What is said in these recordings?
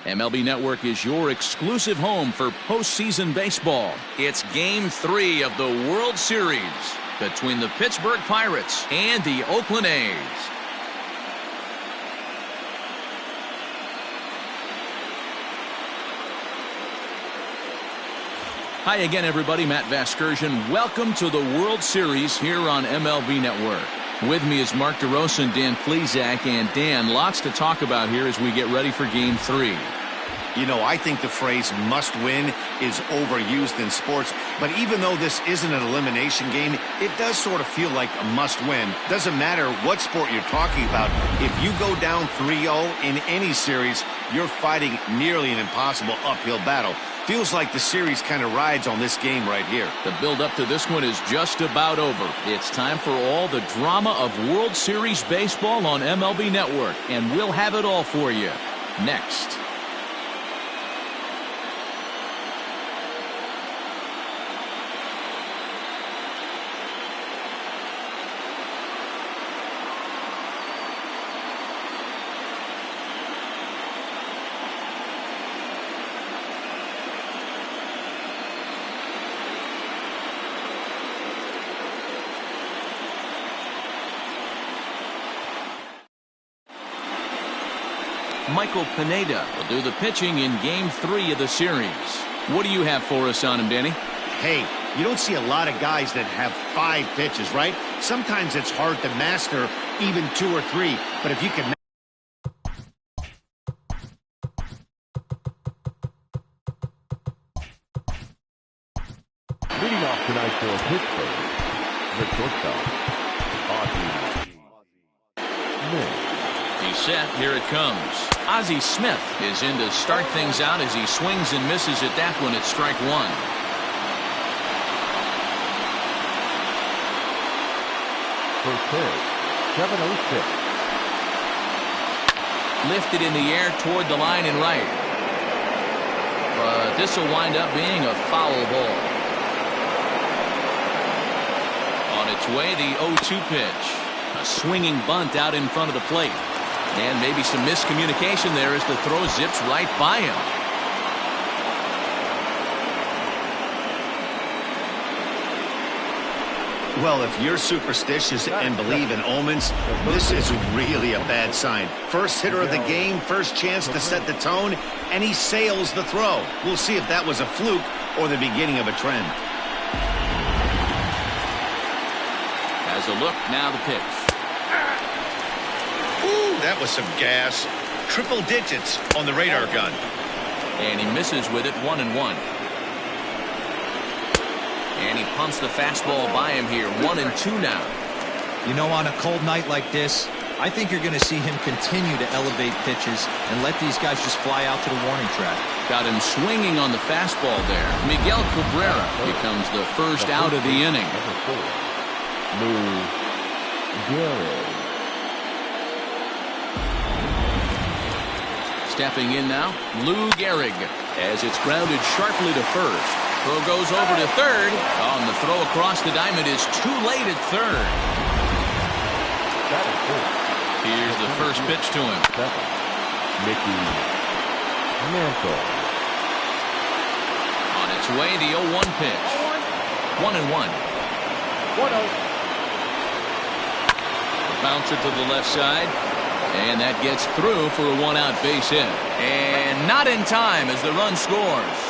MLB Network is your exclusive home for postseason baseball. It's Game 3 of the World Series between the Pittsburgh Pirates and the Oakland A's. Hi again, everybody. Matt Vasquez. Welcome to the World Series here on MLB Network. With me is Mark DeRosa and Dan Plesac. And Dan, lots to talk about here as we get ready for Game 3. You know, I think the phrase must win is overused in sports, but even though this isn't an elimination game, it does sort of feel like a must win. Doesn't matter what sport you're talking about. If you go down 3-0 in any series, you're fighting nearly an impossible uphill battle. Feels like the series kind of rides on this game right here. The build up to this one is just about over. It's time for all the drama of World Series baseball on MLB Network, and we'll have it all for you next. Michael Pineda will do the pitching in Game 3 of the series. What do you have for us on him, Danny? Hey, you don't see a lot of guys that have 5 pitches, right? Sometimes it's hard to master even 2 or 3, but if you can... Leading off tonight for Pittsburgh, the shortstop, Ozzy Smith. He's set. Here it comes. Ozzy Smith is in to start things out as he swings and misses at that one at strike 1. First pitch, 7:06. Lifted in the air toward the line and right. But this will wind up being a foul ball. On its way, the 0-2 pitch. A swinging bunt out in front of the plate. And maybe some miscommunication there as the throw zips right by him. Well, if you're superstitious and believe in omens, this is really a bad sign. First hitter of the game, first chance to set the tone, and he sails the throw. We'll see if that was a fluke or the beginning of a trend. As a look, now the pitch. Ooh, that was some gas. Triple digits on the radar gun. And he misses with it, 1-1. And he pumps the fastball by him here, 1-2 now. You know, on a cold night like this, I think you're going to see him continue to elevate pitches and let these guys just fly out to the warning track. Got him swinging on the fastball there. Miguel Cabrera becomes the first out of the inning. Guerrero. Stepping in now, Lou Gehrig, as it's grounded sharply to first. Throw goes over to third. Oh, and the throw across the diamond is too late at third. Here's the first pitch to him. Mickey Mantle. On its way, the 0-1 pitch. 1-1. 1-0. Bounce it to the left side. And that gets through for a 1-out base hit. And not in time as the run scores.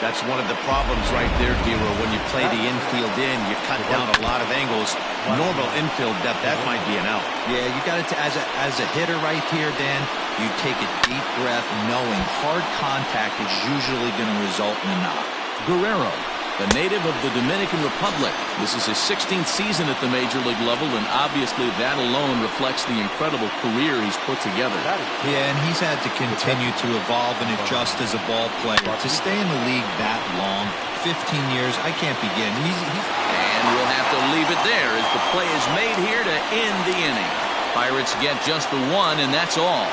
That's one of the problems right there, Hero. When you play the infield in, you cut down a lot of angles. Normal infield depth, that might be an out. Yeah, you got it as a hitter right here, Dan. You take a deep breath knowing hard contact is usually going to result in a knock. Guerrero, the native of the Dominican Republic. This is his 16th season at the major league level, and obviously that alone reflects the incredible career he's put together. Yeah, and he's had to continue to evolve and adjust as a ball player. To stay in the league that long, 15 years, I can't begin. And we'll have to leave it there as the play is made here to end the inning. Pirates get just the 1, and that's all.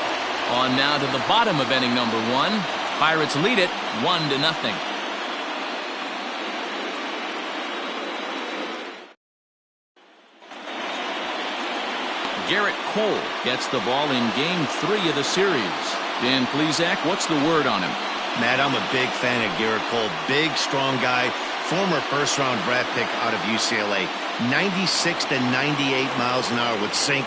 On now to the bottom of inning number 1. Pirates lead it 1-0. Garrett Cole gets the ball in Game 3 of the series. Dan Plesac, what's the word on him? Matt, I'm a big fan of Garrett Cole. Big, strong guy. Former first-round draft pick out of UCLA. 96 to 98 miles an hour with sink.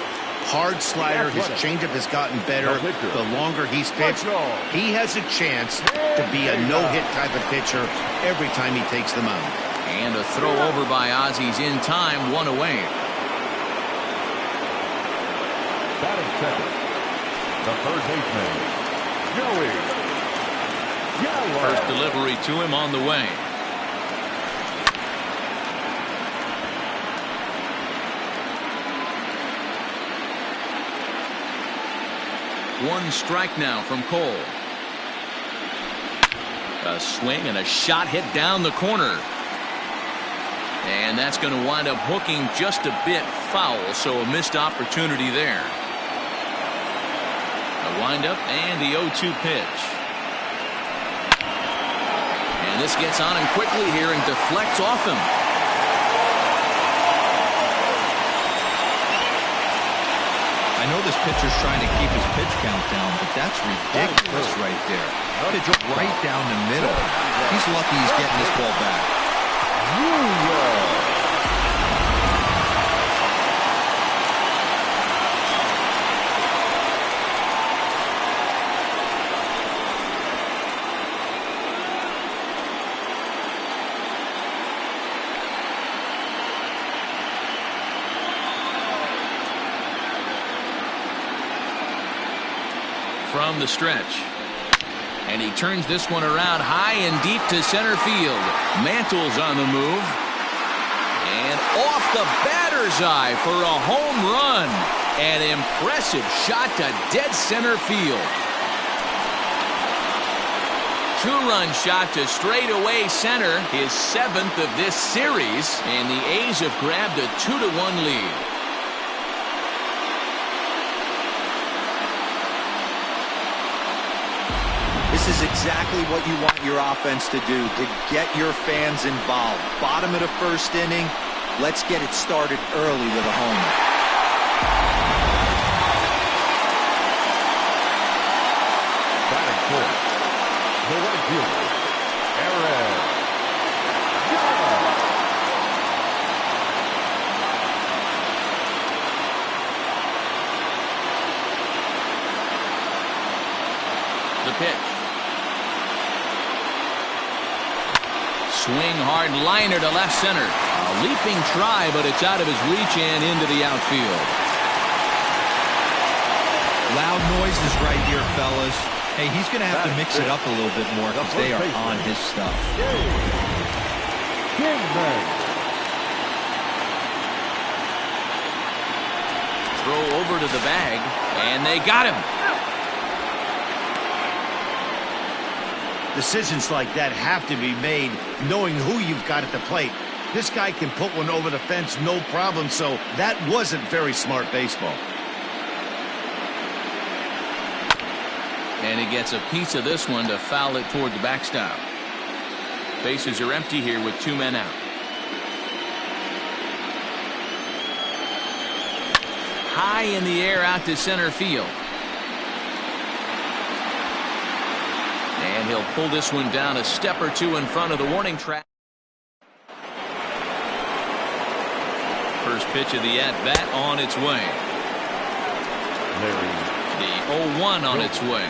Hard slider. His changeup has gotten better the longer he's pitched. He has a chance to be a no-hit type of pitcher every time he takes the mound. And a throw over by Ozzy's in time, one away. Batting second, the third baseman, Joey Gallo. First delivery to him on the way. One strike now from Cole. A swing and a shot hit down the corner. And that's going to wind up hooking just a bit foul, so a missed opportunity there. A windup and the 0-2 pitch. And this gets on him quickly here and deflects off him. I know this pitcher's trying to keep his pitch count down, but that's ridiculous right there. Pitch right down the middle. He's lucky he's getting this ball back. From the stretch. And he turns this one around high and deep to center field. Mantle's on the move. And off the batter's eye for a home run. An impressive shot to dead center field. Two-run shot to straightaway center. His 7th of this series. And the A's have grabbed a 2-1 lead. This is exactly what you want your offense to do, to get your fans involved. Bottom of the first inning, let's get it started early with a homer. Batting fourth, the right fielder, Aaron Gallo. The pitch. Swing hard liner to left center. A leaping try, but it's out of his reach and into the outfield. Loud noises right here, fellas. Hey, he's going to have to mix it up a little bit more because they are on his stuff. Throw over to the bag, and they got him. Decisions like that have to be made knowing who you've got at the plate. This guy can put one over the fence no problem, so that wasn't very smart baseball. And he gets a piece of this one to foul it toward the backstop. Bases are empty here with 2 men out. High in the air out to center field. And he'll pull this one down a step or two in front of the warning track. First pitch of the at-bat on its way. The 0-1 on its way.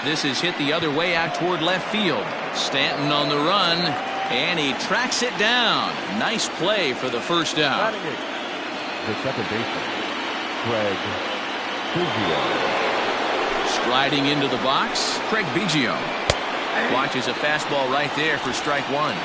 This is hit the other way out toward left field. Stanton on the run, and he tracks it down. Nice play for the first out. The second baseman, Gregorio. Striding into the box, Craig Biggio. Watches a fastball right there for strike one.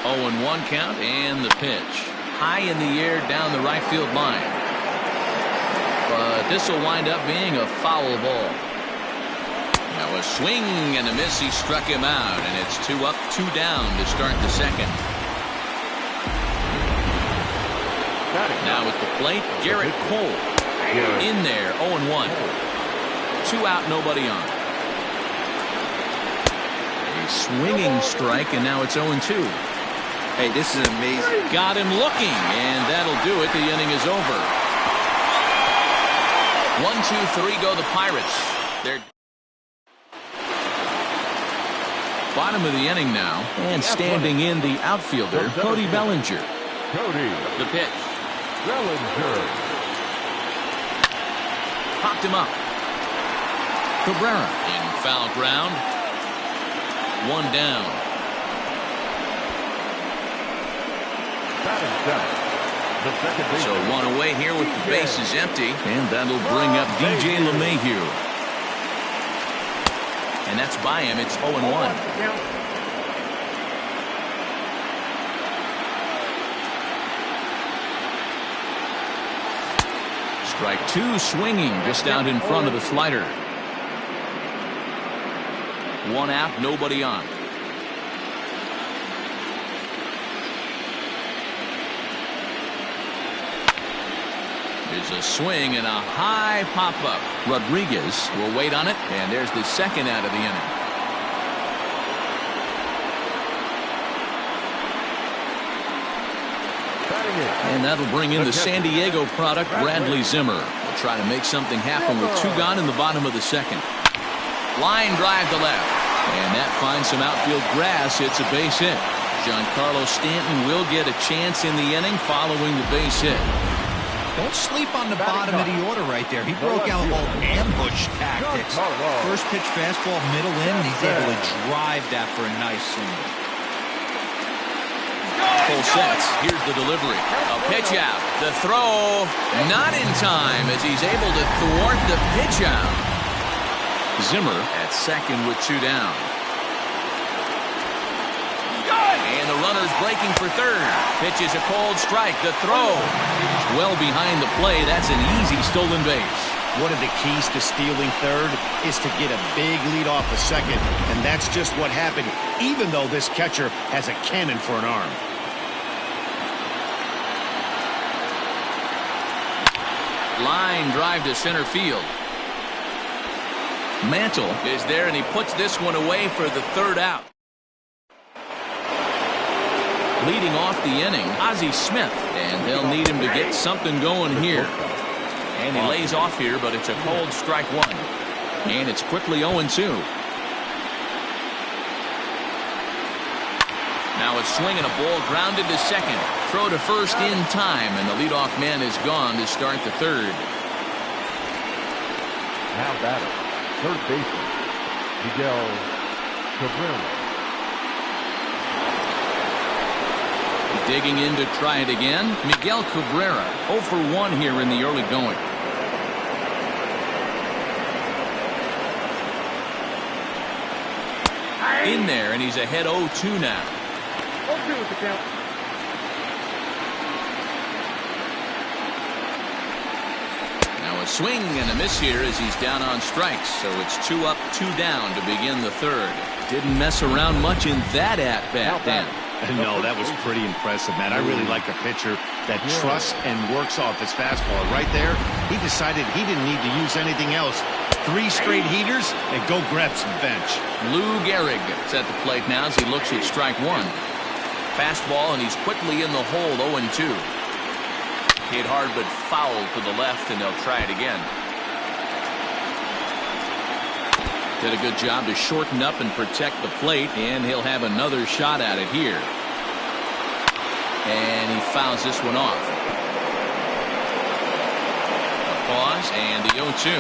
Oh, and 1 count, and the pitch. High in the air down the right field line. But this will wind up being a foul ball. Now a swing and a miss. He struck him out, and it's 2 up, 2 down to start the second. Now at the plate, Garrett Cole. In there, 0-1. 2 out, nobody on. A swinging strike, and now it's 0-2. Hey, this is amazing. Got him looking, and that'll do it. The inning is over. 1, 2, 3 go the Pirates. They're bottom of the inning now, and standing in the outfielder, Cody Bellinger. The pitch. Bellinger. Popped him up. Correa in foul ground. 1 down. So 1 away here with the bases empty, and that'll bring up DJ LeMahieu. And that's by him. It's 0-1. Strike 2 swinging just out in front of the slider. 1 out, nobody on. There's a swing and a high pop-up. Rodriguez will wait on it, and there's the 2nd out of the inning. And that'll bring in the San Diego product, Bradley Zimmer. Will try to make something happen with 2 gone in the bottom of the 2nd. Line drive to left. And that finds some outfield grass. It's a base hit. Giancarlo Stanton will get a chance in the inning following the base hit. Don't sleep on the bottom of the order right there. He broke out all ambush tactics. First pitch fastball, middle in, and he's able to drive that for a nice single. Full sets. Here's the delivery. A pitch out. The throw not in time as he's able to thwart the pitch out. Zimmer at 2nd with 2 down. And the runner's breaking for 3rd. Pitch is a cold strike. The throw well behind the play. That's an easy stolen base. One of the keys to stealing 3rd is to get a big lead off the 2nd, and that's just what happened, even though this catcher has a cannon for an arm. Line drive to center field. Mantle is there, and he puts this one away for the 3rd out. Leading off the inning, Ozzy Smith, and they'll need him to get something going here. And he lays off here, but it's a cold strike 1. And it's quickly 0-2. Now it's swinging a ball grounded to 2nd. Throw to 1st in time, and the leadoff man is gone to start the 3rd. Now batter, 3rd baseman, Miguel Cabrera. Digging in to try it again, Miguel Cabrera, 0 for 1 here in the early going. In there, and he's ahead 0-2 now. 0-2 is the count. Now a swing and a miss here as he's down on strikes. So it's 2 up, 2 down to begin the 3rd. Didn't mess around much in that at-bat, Dan. No, that was pretty impressive, man. I really like a pitcher that trusts and works off his fastball. Right there, he decided he didn't need to use anything else. 3 straight heaters and go grab some bench. Lou Gehrig is at the plate now as he looks at strike 1. Fastball, and he's quickly in the hole, 0-2. Hit hard but foul to the left, and they'll try it again. Did a good job to shorten up and protect the plate, and he'll have another shot at it here. And he fouls this one off. A pause, and the 0-2.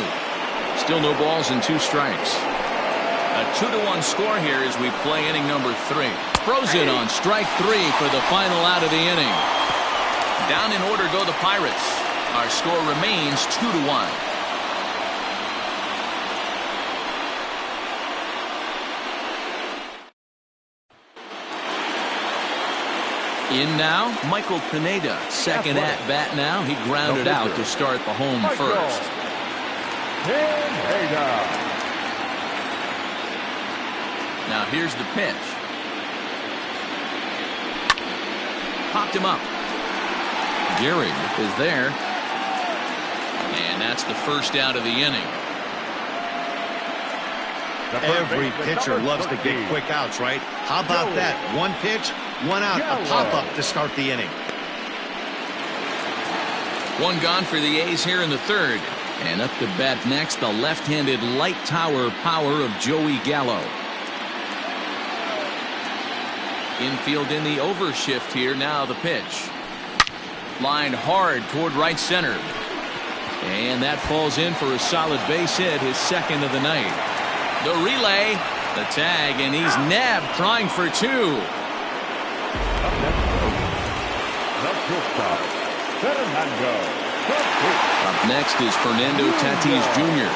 Still no balls and 2 strikes. A 2-1 score here as we play inning number 3. Throws in on strike 3 for the final out of the inning. Down in order go the Pirates. Our score remains 2-1. In now, Michael Pineda, 2nd at bat now. He grounded out to start the home first. Now here's the pitch. Popped him up. Gehrig is there. And that's the first out of the inning. Every pitcher loves to get quick outs, right? How about that? One pitch, one out, a pop-up to start the inning. One gone for the A's here in the third. And up to bat next, the left-handed light tower power of Joey Gallo. Infield in the overshift here. Now the pitch. Lined hard toward right center. And that falls in for a solid base hit, his second of the night. The relay, the tag, and he's nabbed, trying for two. Up next is Fernando Tatis Jr.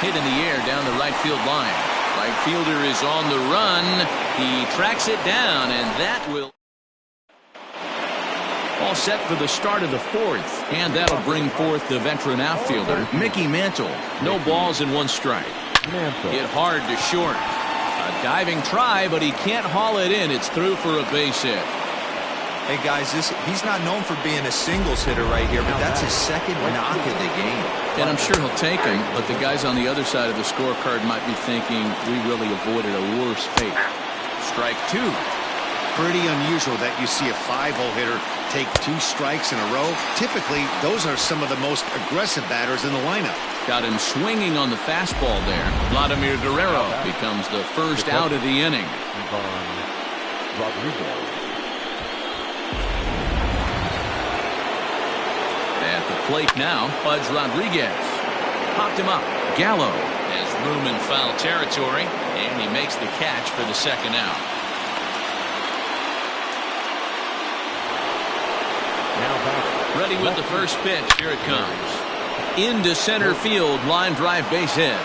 Hit in the air down the right field line. Right fielder is on the run. He tracks it down, and that will... All set for the start of the fourth, and that'll bring forth the veteran outfielder, Mickey Mantle. No balls and one strike. Hit hard to short. A diving try, but he can't haul it in. It's through for a base hit. Hey guys, he's not known for being a singles hitter right here, but that's his second knock of the game. And I'm sure he'll take him, but the guys on the other side of the scorecard might be thinking we really avoided a worse fate. Strike two. Pretty unusual that you see a 5-hole hitter take 2 strikes in a row. Typically, those are some of the most aggressive batters in the lineup. Got him swinging on the fastball there. Vladimir Guerrero becomes the first out of the inning. At the plate now, Pudge Rodriguez. Popped him up. Gallo has room in foul territory, and he makes the catch for the second out. Ready with the first pitch. Here it comes. Into center field. Line drive base hit.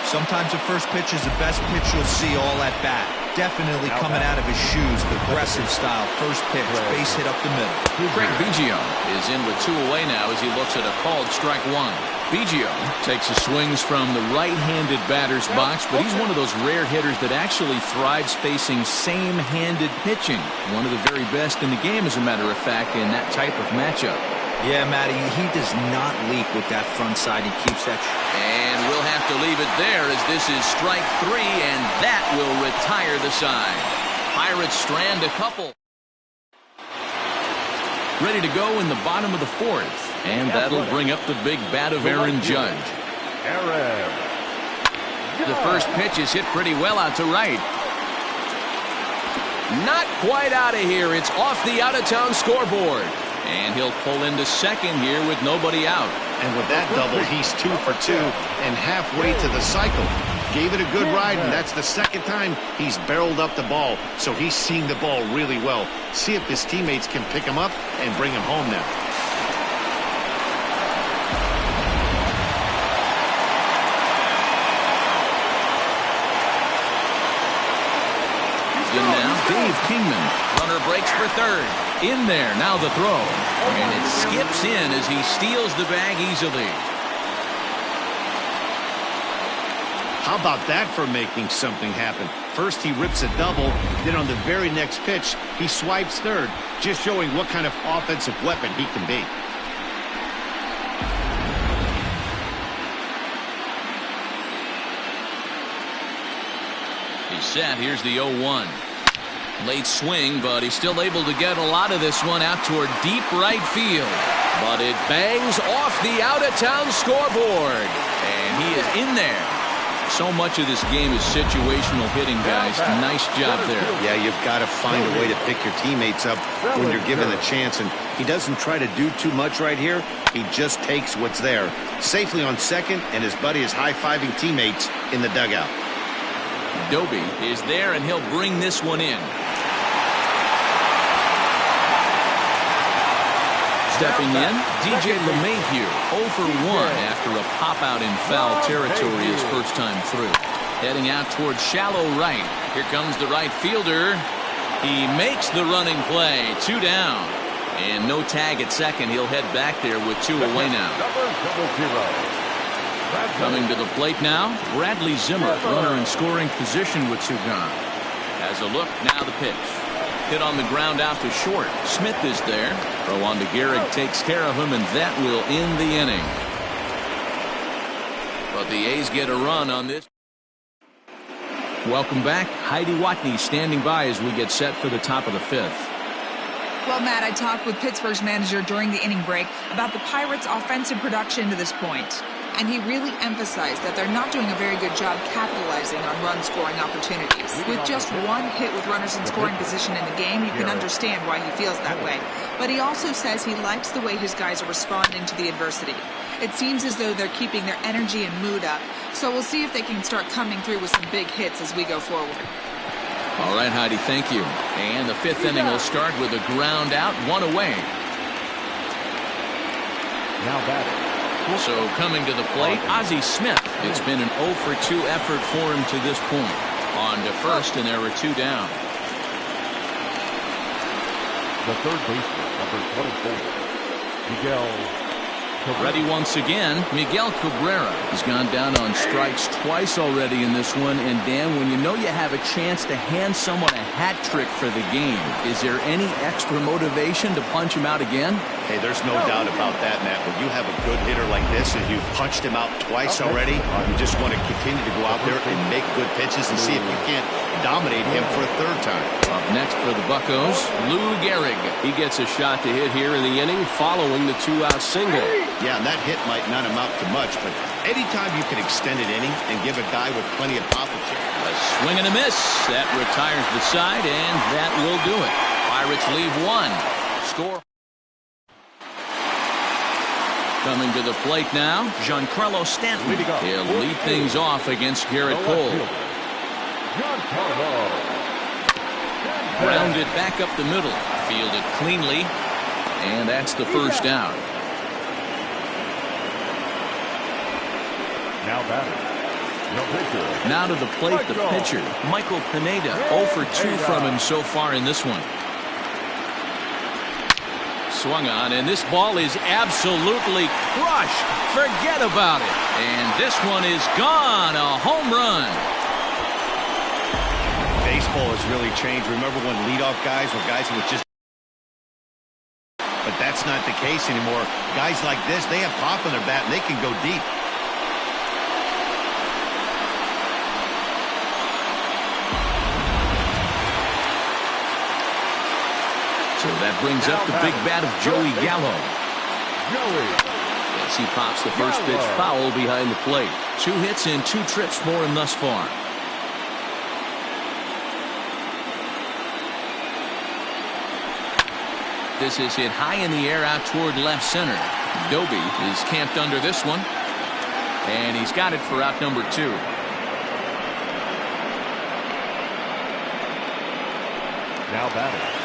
Sometimes the first pitch is the best pitch you'll see all at bat. Definitely coming out of his shoes. Aggressive style. First pitch. Base hit up the middle. Craig Biggio is in with 2 away now as he looks at a called strike one. Biggio takes his swings from the right-handed batter's box, but he's one of those rare hitters that actually thrives facing same-handed pitching. One of the very best in the game, as a matter of fact, in that type of matchup. Yeah, Matty, he does not leak with that front side. He keeps that. And we'll have to leave it there as this is strike 3, and that will retire the side. Pirates strand a couple. Ready to go in the bottom of the fourth. And that'll bring up the big bat of Aaron Judge. The first pitch is hit pretty well out to right. Not quite out of here. It's off the out-of-town scoreboard. And he'll pull into second here with nobody out. And with that double, he's 2 for 2 and halfway to the cycle. Gave it a good ride, and that's the second time he's barreled up the ball. So he's seeing the ball really well. See if his teammates can pick him up and bring him home now. In now, Dave Kingman. Runner breaks for third. In there, now the throw. And it skips in as he steals the bag easily. How about that for making something happen? First he rips a double, then on the very next pitch, he swipes third, just showing what kind of offensive weapon he can be. He's set. Here's the 0-1. Late swing, but he's still able to get a lot of this one out toward deep right field. But it bangs off the out-of-town scoreboard. And he is in there. So much of this game is situational hitting, guys. Nice job there. Yeah, you've got to find a way to pick your teammates up when you're given the chance. And he doesn't try to do too much right here. He just takes what's there. Safely on second, and his buddy is high-fiving teammates in the dugout. Doby is there, and he'll bring this one in. Stepping in, DJ LeMahieu, 0 for 1 after a pop-out in foul territory his first time through. Heading out towards shallow right. Here comes the right fielder. He makes the running play. 2 down. And no tag at second. He'll head back there with 2 away now. Coming to the plate now, Bradley Zimmer, runner in scoring position with 2 gone. Has a look, now the pitch. Hit on the ground out to short. Smith is there. Throw on to Gehrig, takes care of him, and that will end the inning. But the A's get a run on this. Welcome back. Heidi Watney standing by as we get set for the top of the fifth. Well, Matt, I talked with Pittsburgh's manager during the inning break about the Pirates' offensive production to this point. And he really emphasized that they're not doing a very good job capitalizing on run-scoring opportunities. With just one hit with runners in scoring position in the game, you can understand why he feels that way. But he also says he likes the way his guys are responding to the adversity. It seems as though they're keeping their energy and mood up. So we'll see if they can start coming through with some big hits as we go forward. All right, Heidi, thank you. And the fifth inning will start with a ground out, one away. Now batting. So coming to the plate, Ozzy Smith. It's been an 0 for 2 effort for him to this point. On to first, and there were 2 down. The third baseman, number 24, Miguel. Ready once again, Miguel Cabrera has gone down on strikes twice already in this one. And Dan, when you know you have a chance to hand someone a hat trick for the game, is there any extra motivation to punch him out again? Hey, there's no doubt about that, Matt. When you have a good hitter like this and you've punched him out twice already, you just want to continue to go out there and make good pitches and see if you can't dominate him for a third time. Up next for the Buccos, Lou Gehrig. He gets a shot to hit here in the inning following the 2-out single. Yeah, and that hit might not amount to much, but anytime you can extend an inning and give a guy with plenty of pop. A swing and a miss. That retires the side, and that will do it. Pirates leave 1. Score. Coming to the plate now, Giancarlo Stanton. He'll lead things off against Garrett Cole. Grounded back up the middle. Fielded cleanly, and that's the first out. Now batting. Now to the plate, the pitcher, Michael Pineda. 0 for 2 from him so far in this one. Swung on, and this ball is absolutely crushed. Forget about it. And this one is gone. A home run. Baseball has really changed. Remember when leadoff guys were guys who would just... But that's not the case anymore. Guys like this, they have pop in their bat, and they can go deep. So that brings up the big bat of Joey Gallo. As he pops the first pitch foul behind the plate. 2 hits and 2 trips for him thus far. This is hit high in the air out toward left center. Doby is camped under this one. And he's got it for out number 2. Now batting.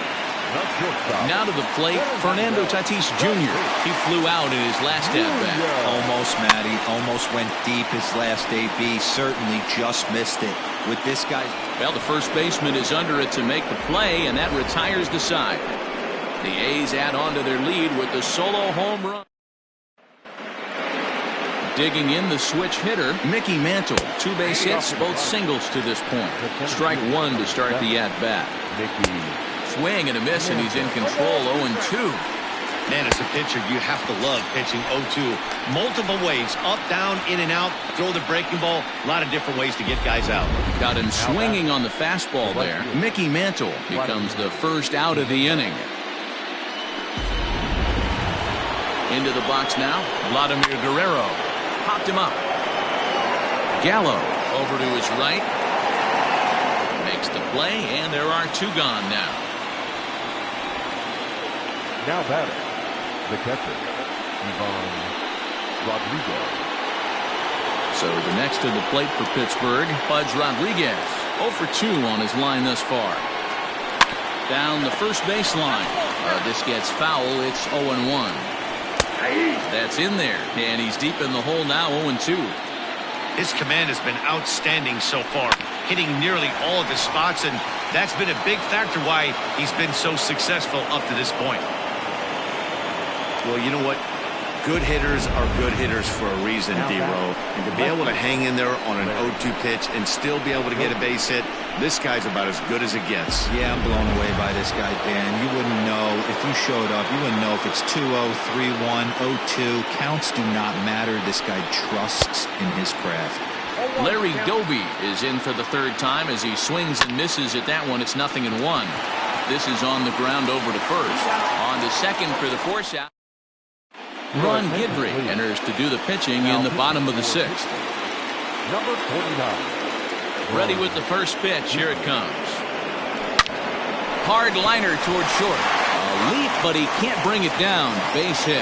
Now to the plate, Fernando Tatis Jr. He flew out in his last at-bat. Almost, Matty. Almost went deep his last AB. Certainly just missed it. With this guy. Well, the first baseman is under it to make the play, and that retires the side. The A's add on to their lead with the solo home run. Digging in the switch hitter, Mickey Mantle. 2 base hits, both singles to this point. Strike 1 to start the at-bat. Swing and a miss, and he's in control. 0-2. Man, as a pitcher, you have to love pitching 0-2. Multiple ways, up, down, in and out, throw the breaking ball. A lot of different ways to get guys out. Got him swinging on the fastball there. Mickey Mantle becomes the first out of the inning. Into the box now, Vladimir Guerrero. Popped him up. Gallo over to his right. Makes the play, and there are 2 gone now. Now batting. The catcher, Ivan Rodriguez. So the next to the plate for Pittsburgh, Pudge Rodriguez. 0 for 2 on his line thus far. Down the first baseline. This gets foul. It's 0-1. That's in there, and he's deep in the hole now. 0-2. His command has been outstanding so far, hitting nearly all of his spots, and that's been a big factor why he's been so successful up to this point. Well, you know what? Good hitters are good hitters for a reason, D-Row. And to be able to hang in there on an 0-2 pitch and still be able to get a base hit, this guy's about as good as it gets. Yeah, I'm blown away by this guy, Dan. You wouldn't know if you showed up. You wouldn't know if it's 2-0, 3-1, 0-2. Counts do not matter. This guy trusts in his craft. Larry Doby is in for the third time as he swings and misses at that one. It's 0-1. This is on the ground over to first. On to second for the force out. Ron Guidry enters to do the pitching in the bottom of the sixth. Number 49. Ready with the first pitch. Here it comes. Hard liner toward short. A leap, but he can't bring it down. Base hit.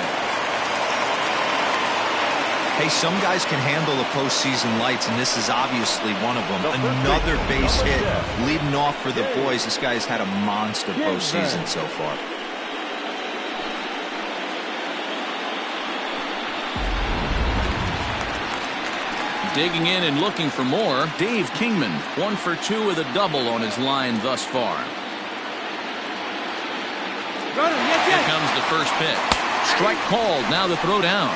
Hey, some guys can handle the postseason lights, and this is obviously one of them. Another base hit leading off for the boys. This guy's had a monster postseason so far. Digging in and looking for more, Dave Kingman, 1 for 2 with a double on his line thus far. Here comes the first pitch. Strike called. Now the throw down.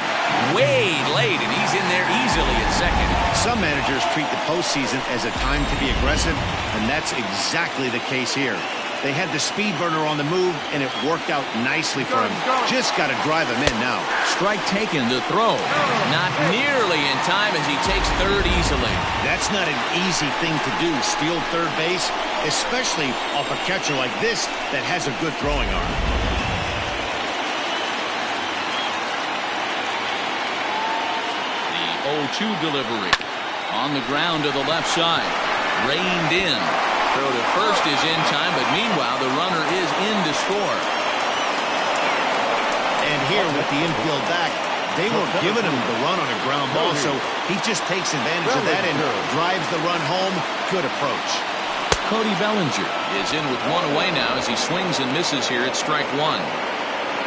Way late, and he's in there easily at second. Some managers treat the postseason as a time to be aggressive, and that's exactly the case here. They had the speed burner on the move, and it worked out nicely for him. Just got to drive him in now. Strike taken, the throw. Not nearly in time as he takes third easily. That's not an easy thing to do, steal third base, especially off a catcher like this that has a good throwing arm. The 0-2 delivery. On the ground to the left side. Reined in. Throw to first is in time, but meanwhile the runner is in to score. And here with the infield back, they were giving him the run on a ground ball, so he just takes advantage of that and drives the run home. Good approach. Cody Bellinger is in with one away now as he swings and misses here at strike one.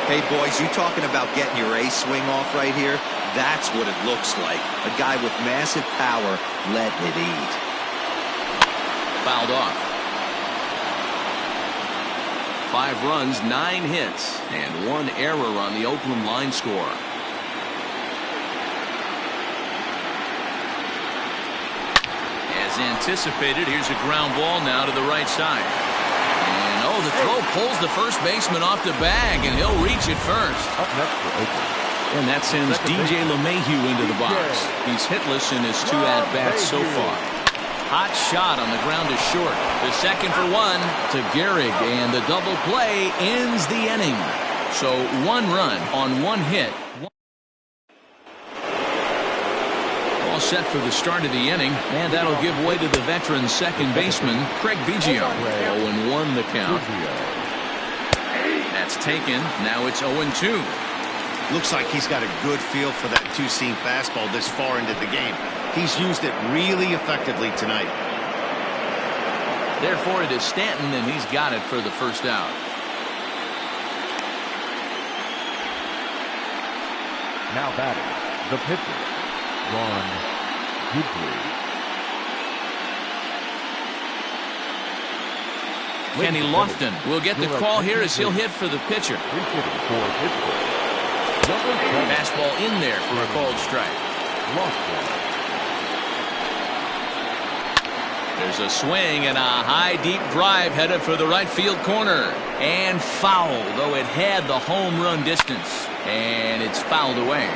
Hey, boys, you talking about getting your ace swing off right here? That's what it looks like. A guy with massive power letting it eat. Fouled off. 5 runs, 9 hits, and 1 error on the Oakland line score. As anticipated, here's a ground ball now to the right side. And oh, the throw pulls the first baseman off the bag, and he'll reach it first. Up next for Oakland. And that sends DJ LeMahieu into the box. He's hitless in his 2 at-bats so far. Hot shot on the ground to short. The second for 1 to Gehrig, and the double play ends the inning. So 1 run on 1 hit. All set for the start of the inning, and that'll give way to the veteran second baseman, Craig Biggio. 0-1 the count. That's taken. Now it's 0-2. Looks like he's got a good feel for that two-seam fastball this far into the game. He's used it really effectively tonight. Therefore, it is Stanton, and he's got it for the first out. Now batting, the pitcher, Ron Guidry. Kenny Lofton will get the call here as he'll hit for the pitcher. Fastball in there for a called strike. There's a swing and a high deep drive headed for the right field corner. And foul, though it had the home run distance. And it's fouled away.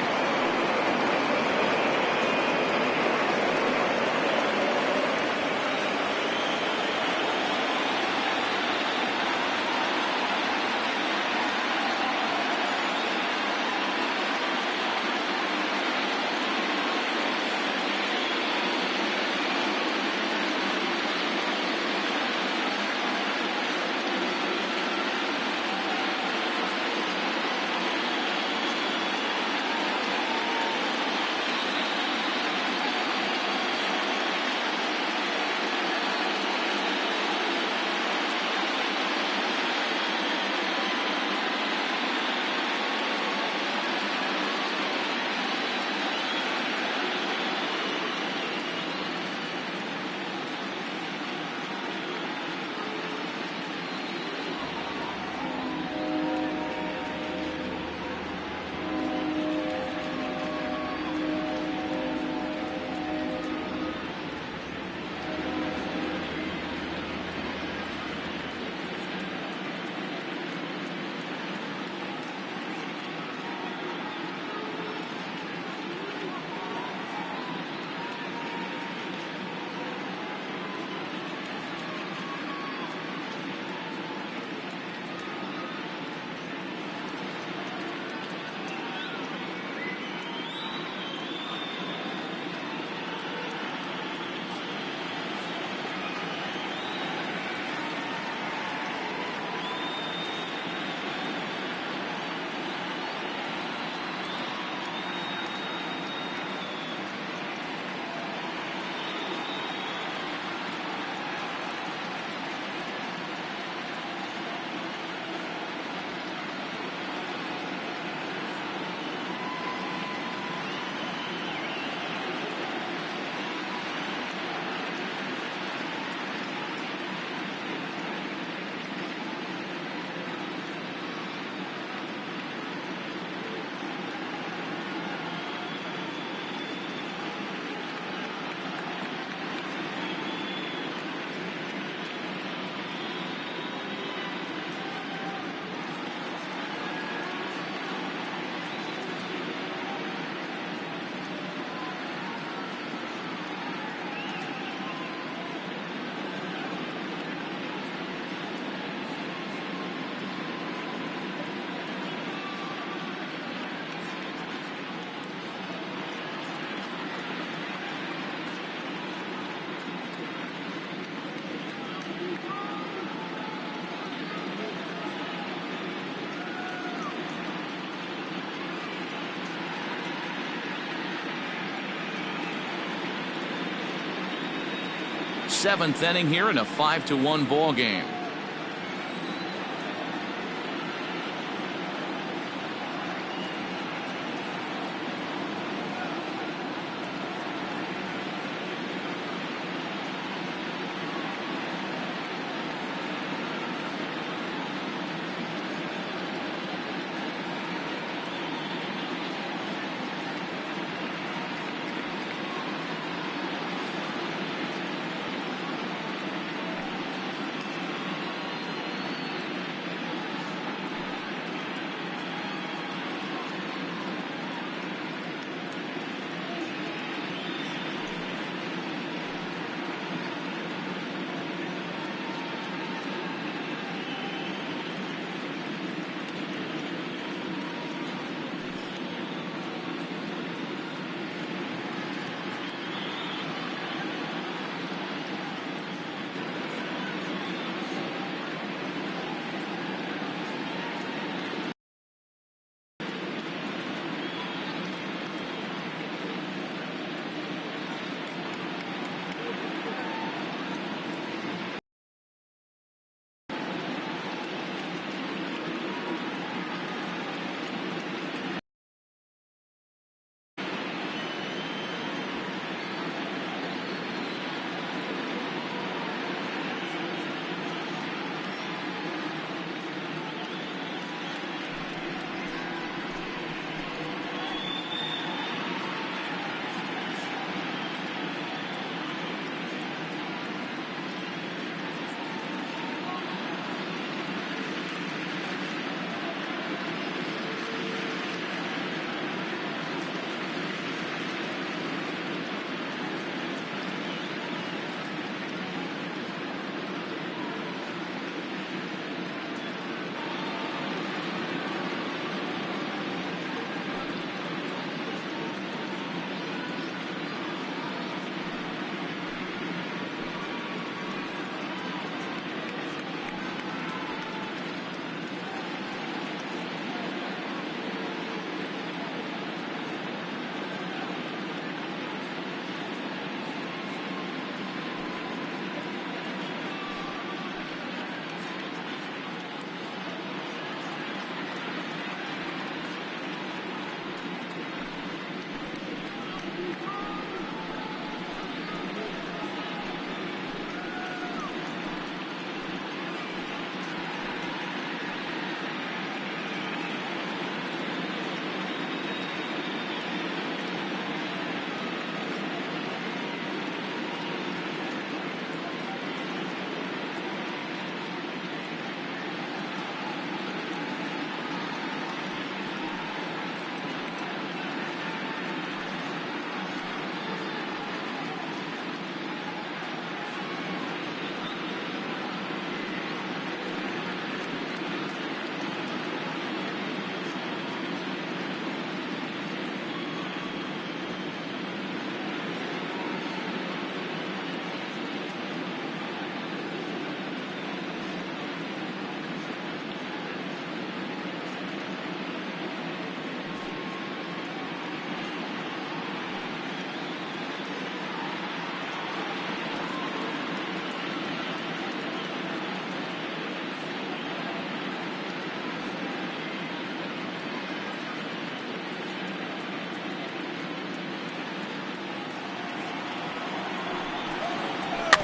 7th inning here in a 5-1 ball game.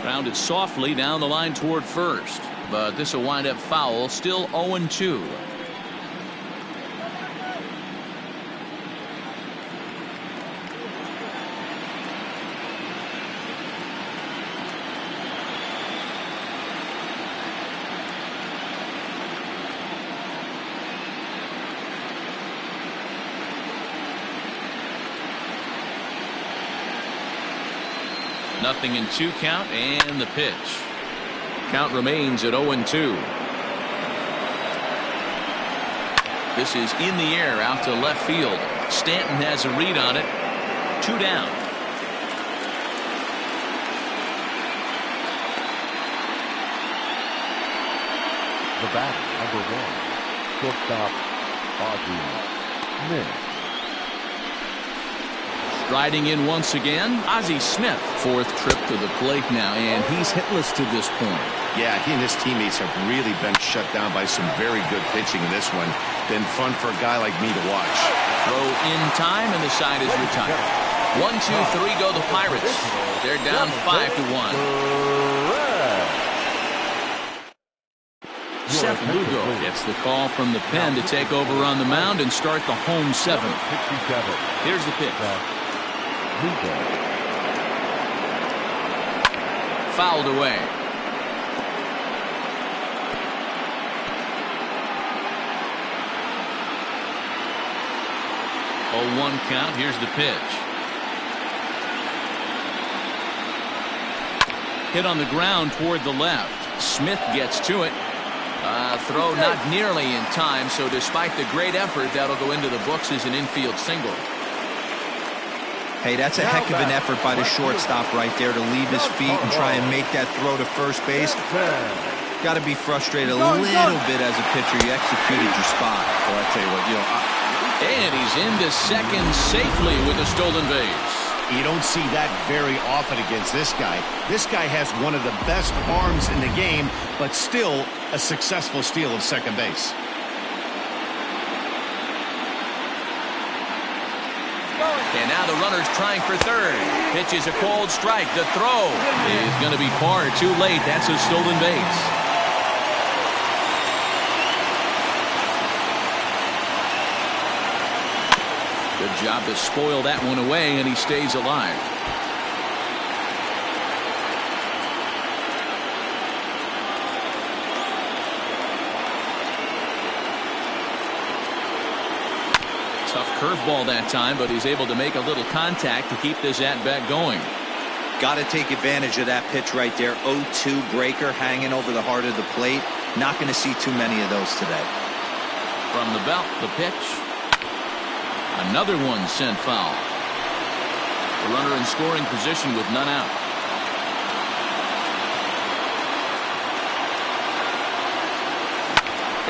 Grounded softly down the line toward first, but this will wind up foul. Still 0-2. Nothing in 2 count, and the pitch. Count remains at 0-2. This is in the air out to left field. Stanton has a read on it. 2 down. The batter, number 1, shortstop Ozzy Smith. Striding in once again, Ozzy Smith. Fourth trip to the plate now, and he's hitless to this point. Yeah, he and his teammates have really been shut down by some very good pitching in this one. Been fun for a guy like me to watch. Throw in time, and the side is retired. 1, 2, 3 go the Pirates. They're down 5-1. Seth Lugo gets the call from the pen to take over on the mound and start the home seventh. Here's the pitch. Fouled away. 0-1 count. Here's the pitch. Hit on the ground toward the left. Smith gets to it. Throw not nearly in time, so despite the great effort, that'll go into the books as an infield single. Hey, that's a heck of an effort by the shortstop right there to leave his feet and try and make that throw to first base. Got to be frustrated a little bit as a pitcher. You executed your spot. Well, I tell you what, and he's into second safely with a stolen base. You don't see that very often against this guy. This guy has one of the best arms in the game, but still a successful steal of second base. And now the runner's trying for third. Pitch is a cold strike. The throw is going to be far too late. That's a stolen base. Good job to spoil that one away, and he stays alive. Tough curveball that time, but he's able to make a little contact to keep this at-bat going. Got to take advantage of that pitch right there. 0-2 breaker hanging over the heart of the plate. Not going to see too many of those today. From the belt, the pitch. Another one sent foul. The runner in scoring position with none out.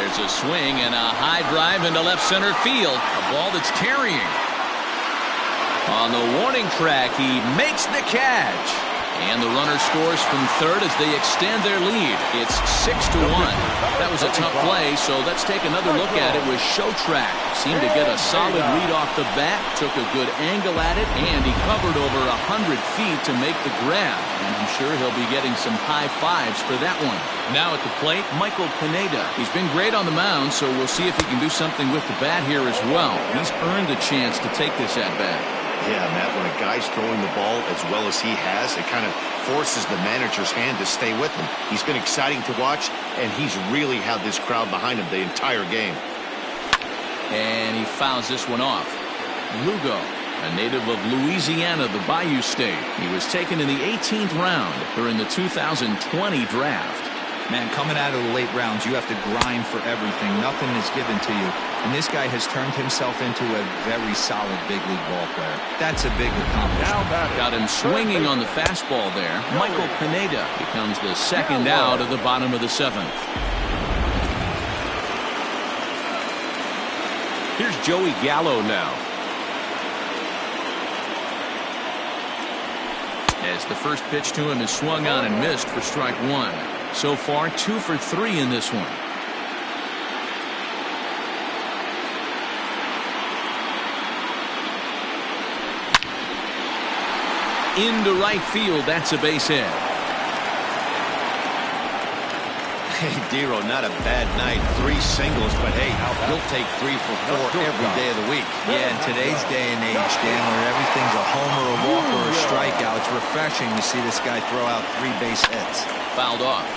There's a swing and a high drive into left center field. A ball that's carrying. On the warning track, he makes the catch. And the runner scores from third as they extend their lead. It's 6-1. That was a tough play, so let's take another look at it with Shotrack. Seemed to get a solid read off the bat, took a good angle at it, and he covered over 100 feet to make the grab. And I'm sure he'll be getting some high fives for that one. Now at the plate, Michael Pineda. He's been great on the mound, so we'll see if he can do something with the bat here as well. He's earned a chance to take this at bat. Yeah, Matt, when a guy's throwing the ball as well as he has, it kind of forces the manager's hand to stay with him. He's been exciting to watch, and he's really had this crowd behind him the entire game. And he fouls this one off. Lugo, a native of Louisiana, the Bayou State. He was taken in the 18th round during the 2020 draft. Man, coming out of the late rounds, you have to grind for everything. Nothing is given to you. And this guy has turned himself into a very solid big league ball player. That's a big accomplishment. Got him swinging on the fastball there. Michael Pineda becomes the second out of the bottom of the seventh. Here's Joey Gallo now. As the first pitch to him is swung on and missed for strike one. So far, 2 for 3 in this one. Into right field, that's a base hit. Hey, Dero, not a bad night. 3 singles, but hey, you'll take 3 for 4 every day of the week. Yeah, in today's day and age, Dan, where everything's a homer, a walk, or a strikeout, it's refreshing to see this guy throw out 3 base hits. Fouled off.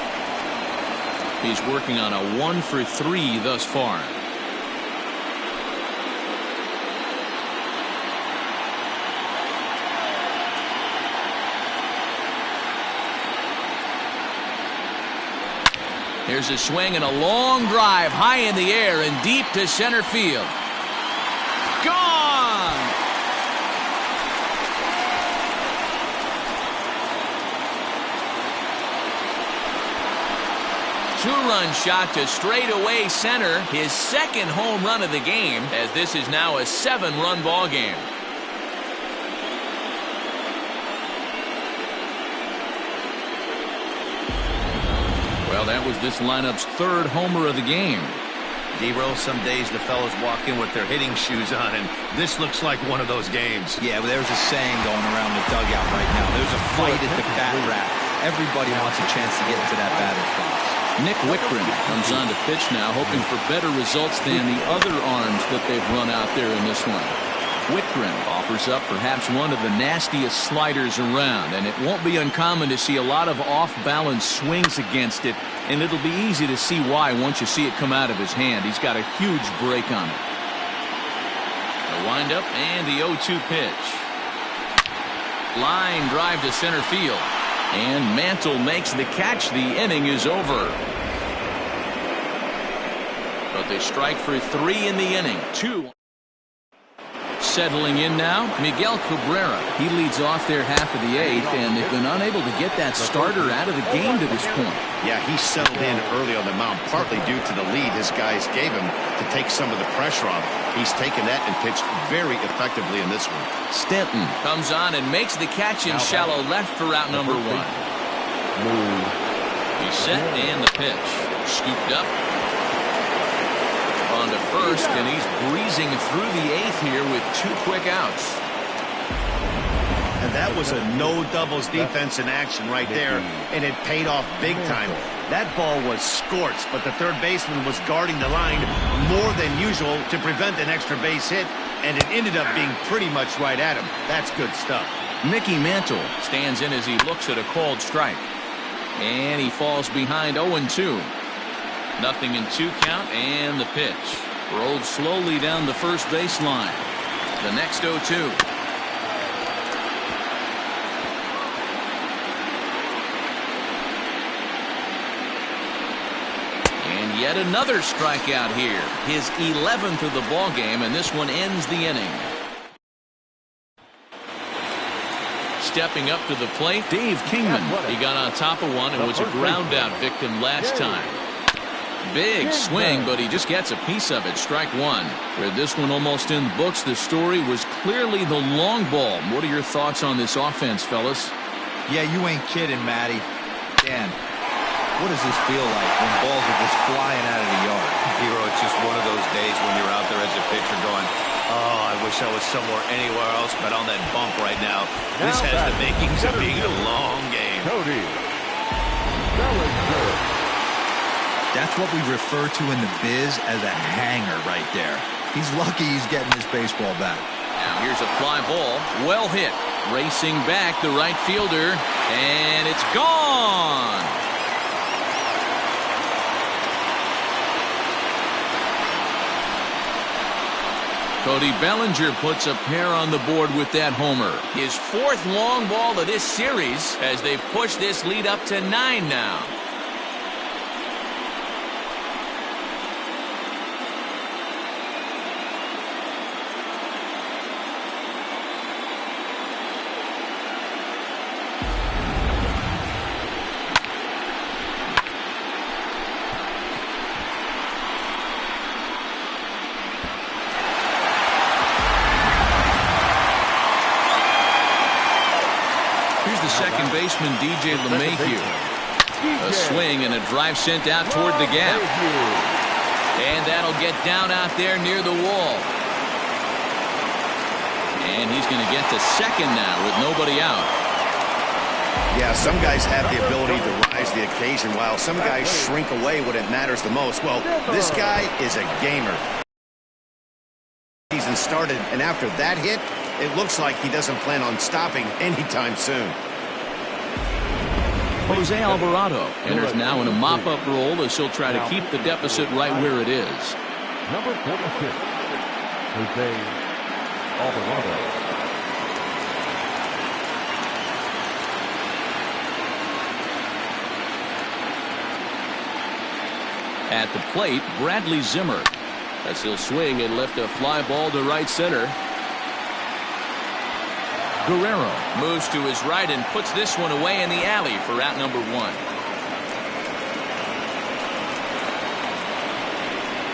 He's working on a 1 for 3 thus far. Here's a swing and a long drive high in the air and deep to center field. Gone! Two-run shot to straightaway center. His second home run of the game, as this is now a 7-run ball game. Well, that was this lineup's third homer of the game. D-Roll, some days the fellas walk in with their hitting shoes on, and this looks like one of those games. Yeah, well, there's a saying going around the dugout right now. There's a fight at the bat rack. Everybody wants a chance to get into that batter's box. Nick Wickren comes on to pitch now, hoping for better results than the other arms that they've run out there in this one. Wickren offers up perhaps one of the nastiest sliders around, and it won't be uncommon to see a lot of off-balance swings against it, and it'll be easy to see why once you see it come out of his hand. He's got a huge break on it. The windup and the 0-2 pitch. Line drive to center field, and Mantle makes the catch. The inning is over. But they strike for 3 in the inning. 2. Settling in now, Miguel Cabrera. He leads off their half of the 8th, and they've been unable to get that starter out of the game to this point. Yeah, he settled in early on the mound, partly due to the lead his guys gave him to take some of the pressure off. He's taken that and pitched very effectively in this one. Stanton comes on and makes the catch in shallow left for out number 1. He's set and the pitch. Scooped up. On to first, and he's breezing through the 8th here with 2 quick outs. And that was a no doubles defense in action right there, and it paid off big time. That ball was scorched, but the third baseman was guarding the line more than usual to prevent an extra base hit, and it ended up being pretty much right at him. That's good stuff. Mickey Mantle stands in as he looks at a called strike, and he falls behind 0-2. Nothing in 2 count, and the pitch rolled slowly down the first baseline. The next 0-2. And yet another strikeout here. His 11th of the ball game, and this one ends the inning. Stepping up to the plate, Dave Kingman. He got on top of one and was a ground out victim last time. Big swing, but he just gets a piece of it. Strike 1. With this one almost in the books, the story was clearly the long ball. What are your thoughts on this offense, fellas? Yeah, you ain't kidding, Matty. Dan, what does this feel like when balls are just flying out of the yard? Hero, it's just one of those days when you're out there as a pitcher going, oh, I wish I was anywhere else but on that bump right now. This has the makings of being a long game. Cody Bellinger. That's what we refer to in the biz as a hanger right there. He's lucky he's getting this baseball back. Now here's a fly ball. Well hit. Racing back the right fielder. And it's gone. Cody Bellinger puts a pair on the board with that homer. His 4th long ball of this series as they've pushed this lead up to 9 now. Second baseman DJ LeMahieu. A swing and a drive sent out toward the gap. And that'll get down out there near the wall. And he's going to get to second now with nobody out. Yeah, some guys have the ability to rise the occasion while some guys shrink away when it matters the most. Well, this guy is a gamer. Season started, and after that hit, it looks like he doesn't plan on stopping anytime soon. Jose Alvarado enters now in a mop-up role as he'll try to keep the deficit right where it is. Number 46, Jose Alvarado. At the plate, Bradley Zimmer, as he'll swing and lift a fly ball to right center. Guerrero moves to his right and puts this one away in the alley for out number 1.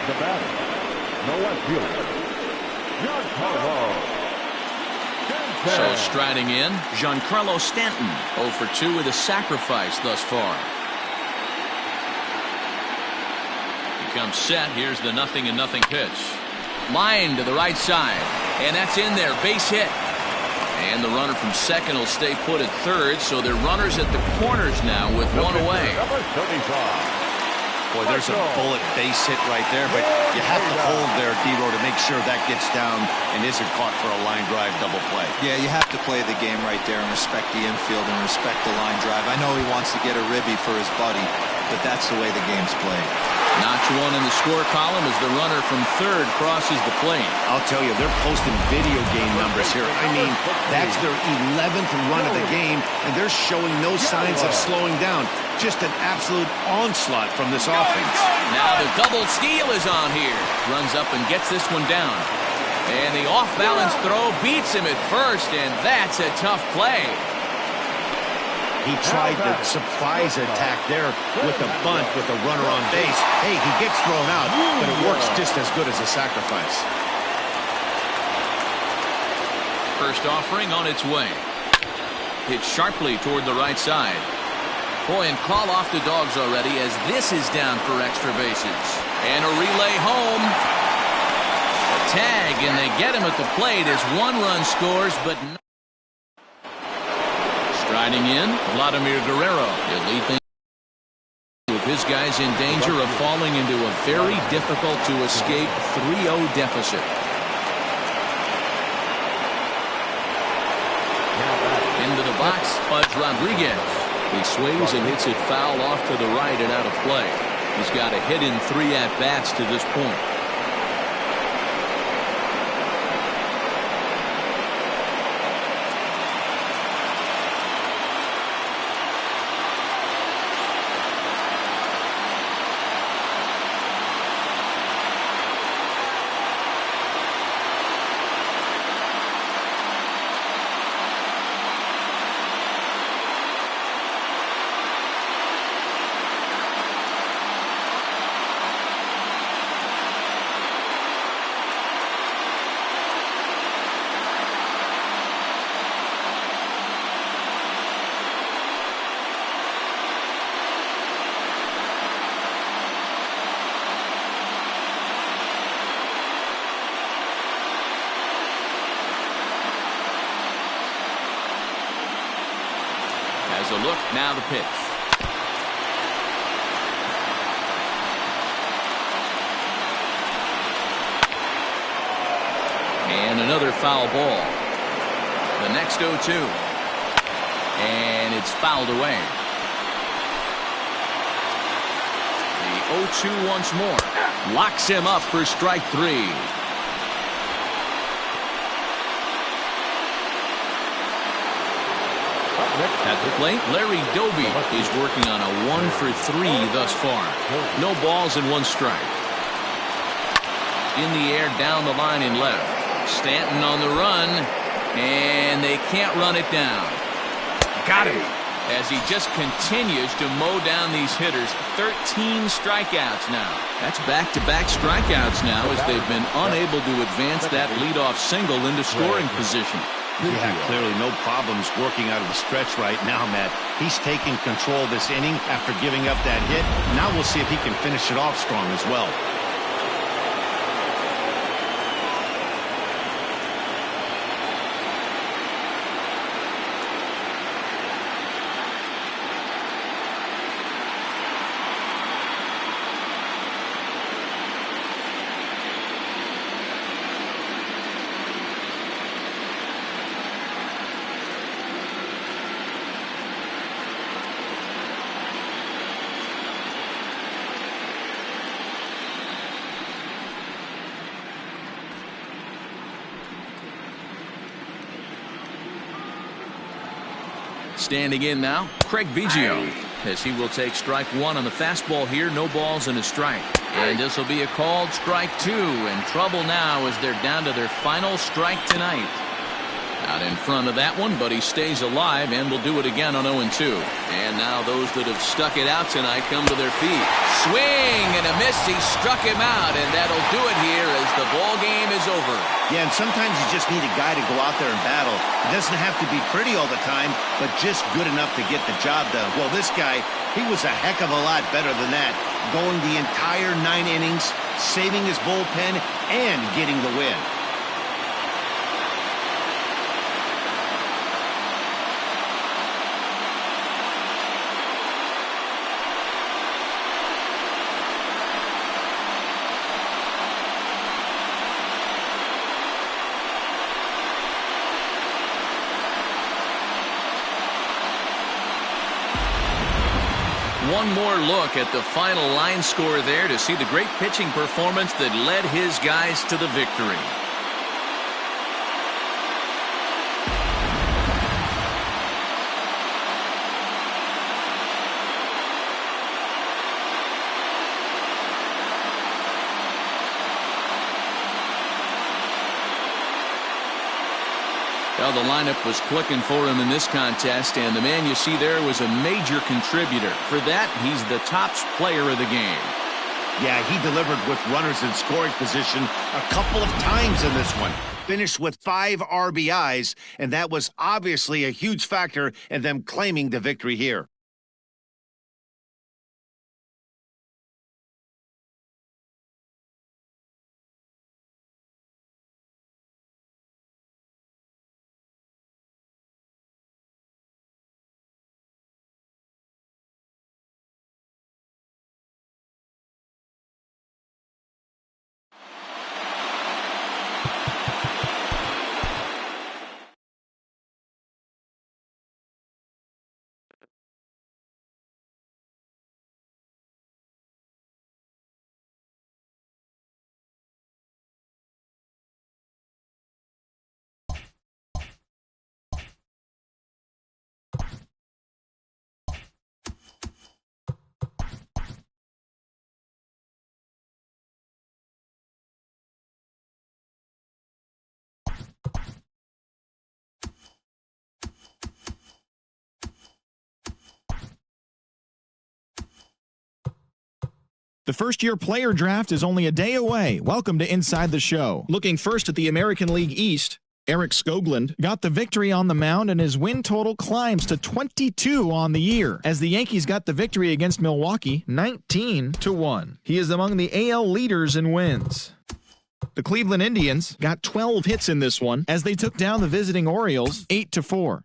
The batter, no left fielder, Giancarlo Stanton. So striding in, Giancarlo Stanton, 0 for 2 with a sacrifice thus far. comes set. Here's the 0-0 pitch. Line to the right side. And that's in there. Base hit. And the runner from second will stay put at third. So they're runners at the corners now with one away. Boy, there's a bullet base hit right there, but you have to hold there, D-Row, to make sure that gets down and isn't caught for a line drive double play. Yeah, you have to play the game right there and respect the infield and respect the line drive. I know he wants to get a ribby for his buddy, but that's the way the game's played. Notch one in the score column as the runner from third crosses the plate. I'll tell you, they're posting video game numbers here. I mean, that's their 11th run of the game, and they're showing no signs of slowing down. Just an absolute onslaught from this offense. Now the double steal is on here. Runs up and gets this one down. And the off-balance throw beats him at first, and that's a tough play. He tried the surprise attack there with a bunt with a runner on base. Hey, he gets thrown out, but it works just as good as a sacrifice. First offering on its way. Hit sharply toward the right side. Boy, and call off the dogs already as this is down for extra bases. And a relay home. A tag, and they get him at the plate as one run scores, but no. Striding in, Vladimir Guerrero. He'll lead things with his guys in danger of falling into a very difficult to escape 3-0 deficit. Into the box, Pudge Rodriguez. He sways and hits it foul off to the right and out of play. He's got a hit in 3 at-bats to this point. As a look, now the pitch. And another foul ball. The next 0-2. And it's fouled away. The 0-2 once more. Locks him up for strike 3. At the plate, Larry Doby is working on a 1-for-3 thus far. No balls and 1 strike. In the air, down the line in left. Stanton on the run, and they can't run it down. Got him. As he just continues to mow down these hitters. 13 strikeouts now. That's back-to-back strikeouts now as they've been unable to advance that leadoff single into scoring position. Yeah, clearly no problems working out of the stretch right now, Matt. He's taking control of this inning after giving up that hit. Now we'll see if he can finish it off strong as well. Standing in now, Craig Biggio, as he will take strike 1 on the fastball here. No balls and a strike. And this will be a called strike 2. And trouble now as they're down to their final strike tonight. Out in front of that one, but he stays alive and will do it again on 0-2. And now those that have stuck it out tonight come to their feet. Swing and a miss. He struck him out, and that'll do it here as the ball game is over. Yeah, and sometimes you just need a guy to go out there and battle. It doesn't have to be pretty all the time, but just good enough to get the job done. Well, this guy, he was a heck of a lot better than that, going the entire 9 innings, saving his bullpen, and getting the win. One more look at the final line score there to see the great pitching performance that led his guys to the victory. Well, the lineup was clicking for him in this contest, and the man you see there was a major contributor. For that, he's the top player of the game. Yeah, he delivered with runners in scoring position a couple of times in this one. Finished with 5 RBIs, and that was obviously a huge factor in them claiming the victory here. The first-year player draft is only a day away. Welcome to Inside the Show. Looking first at the American League East, Eric Skoglund got the victory on the mound, and his win total climbs to 22 on the year, as the Yankees got the victory against Milwaukee 19-1. He is among the AL leaders in wins. The Cleveland Indians got 12 hits in this one, as they took down the visiting Orioles 8-4.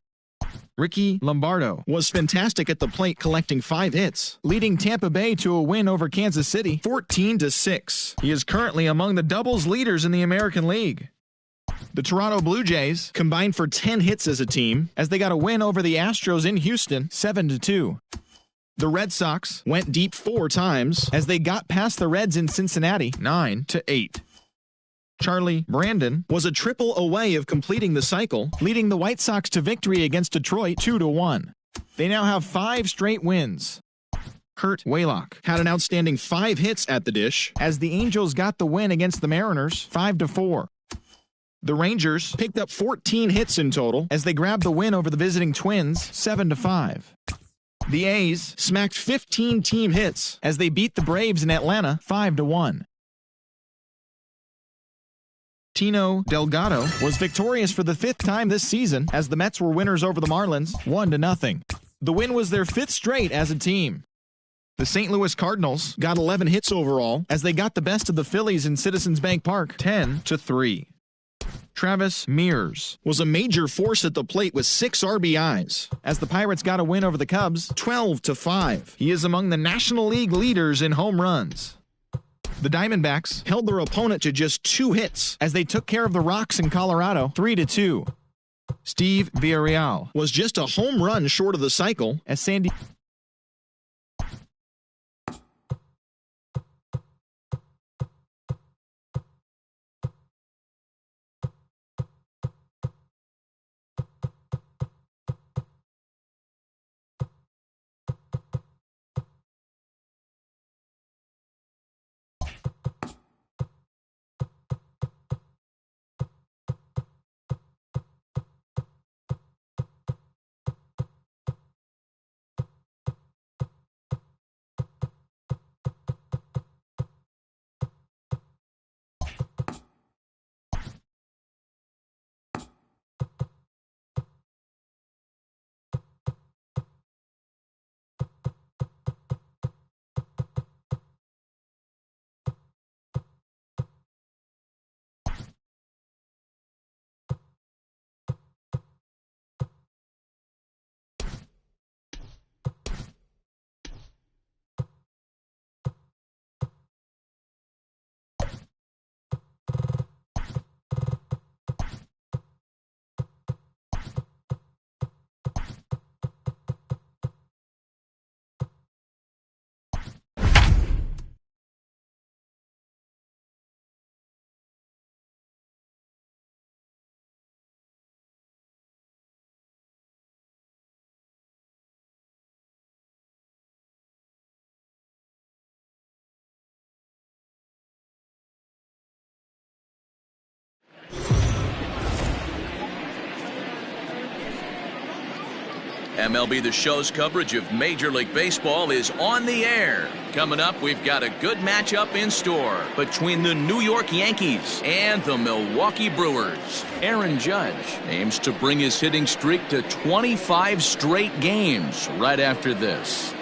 Ricky Lombardo was fantastic at the plate, collecting 5 hits, leading Tampa Bay to a win over Kansas City 14-6. He is currently among the doubles leaders in the American League. The Toronto Blue Jays combined for 10 hits as a team, as they got a win over the Astros in Houston 7-2. The Red Sox went deep 4 times, as they got past the Reds in Cincinnati 9-8. Charlie Brandon was a triple away of completing the cycle, leading the White Sox to victory against Detroit 2-1. They now have 5 straight wins. Kurt Waylock had an outstanding 5 hits at the dish, as the Angels got the win against the Mariners 5-4. The Rangers picked up 14 hits in total, as they grabbed the win over the visiting Twins 7-5. The A's smacked 15 team hits, as they beat the Braves in Atlanta 5-1. Tino Delgado was victorious for the 5th time this season, as the Mets were winners over the Marlins 1-0. The win was their 5th straight as a team. The St. Louis Cardinals got 11 hits overall, as they got the best of the Phillies in Citizens Bank Park 10-3. Travis Mears was a major force at the plate with 6 RBIs, as the Pirates got a win over the Cubs 12-5. He is among the National League leaders in home runs. The Diamondbacks held their opponent to just 2 hits, as they took care of the Rocks in Colorado 3-2. Steve Villarreal was just a home run short of the cycle, as San Diego MLB The Show's coverage of Major League Baseball is on the air. Coming up, we've got a good matchup in store between the New York Yankees and the Milwaukee Brewers. Aaron Judge aims to bring his hitting streak to 25 straight games right after this.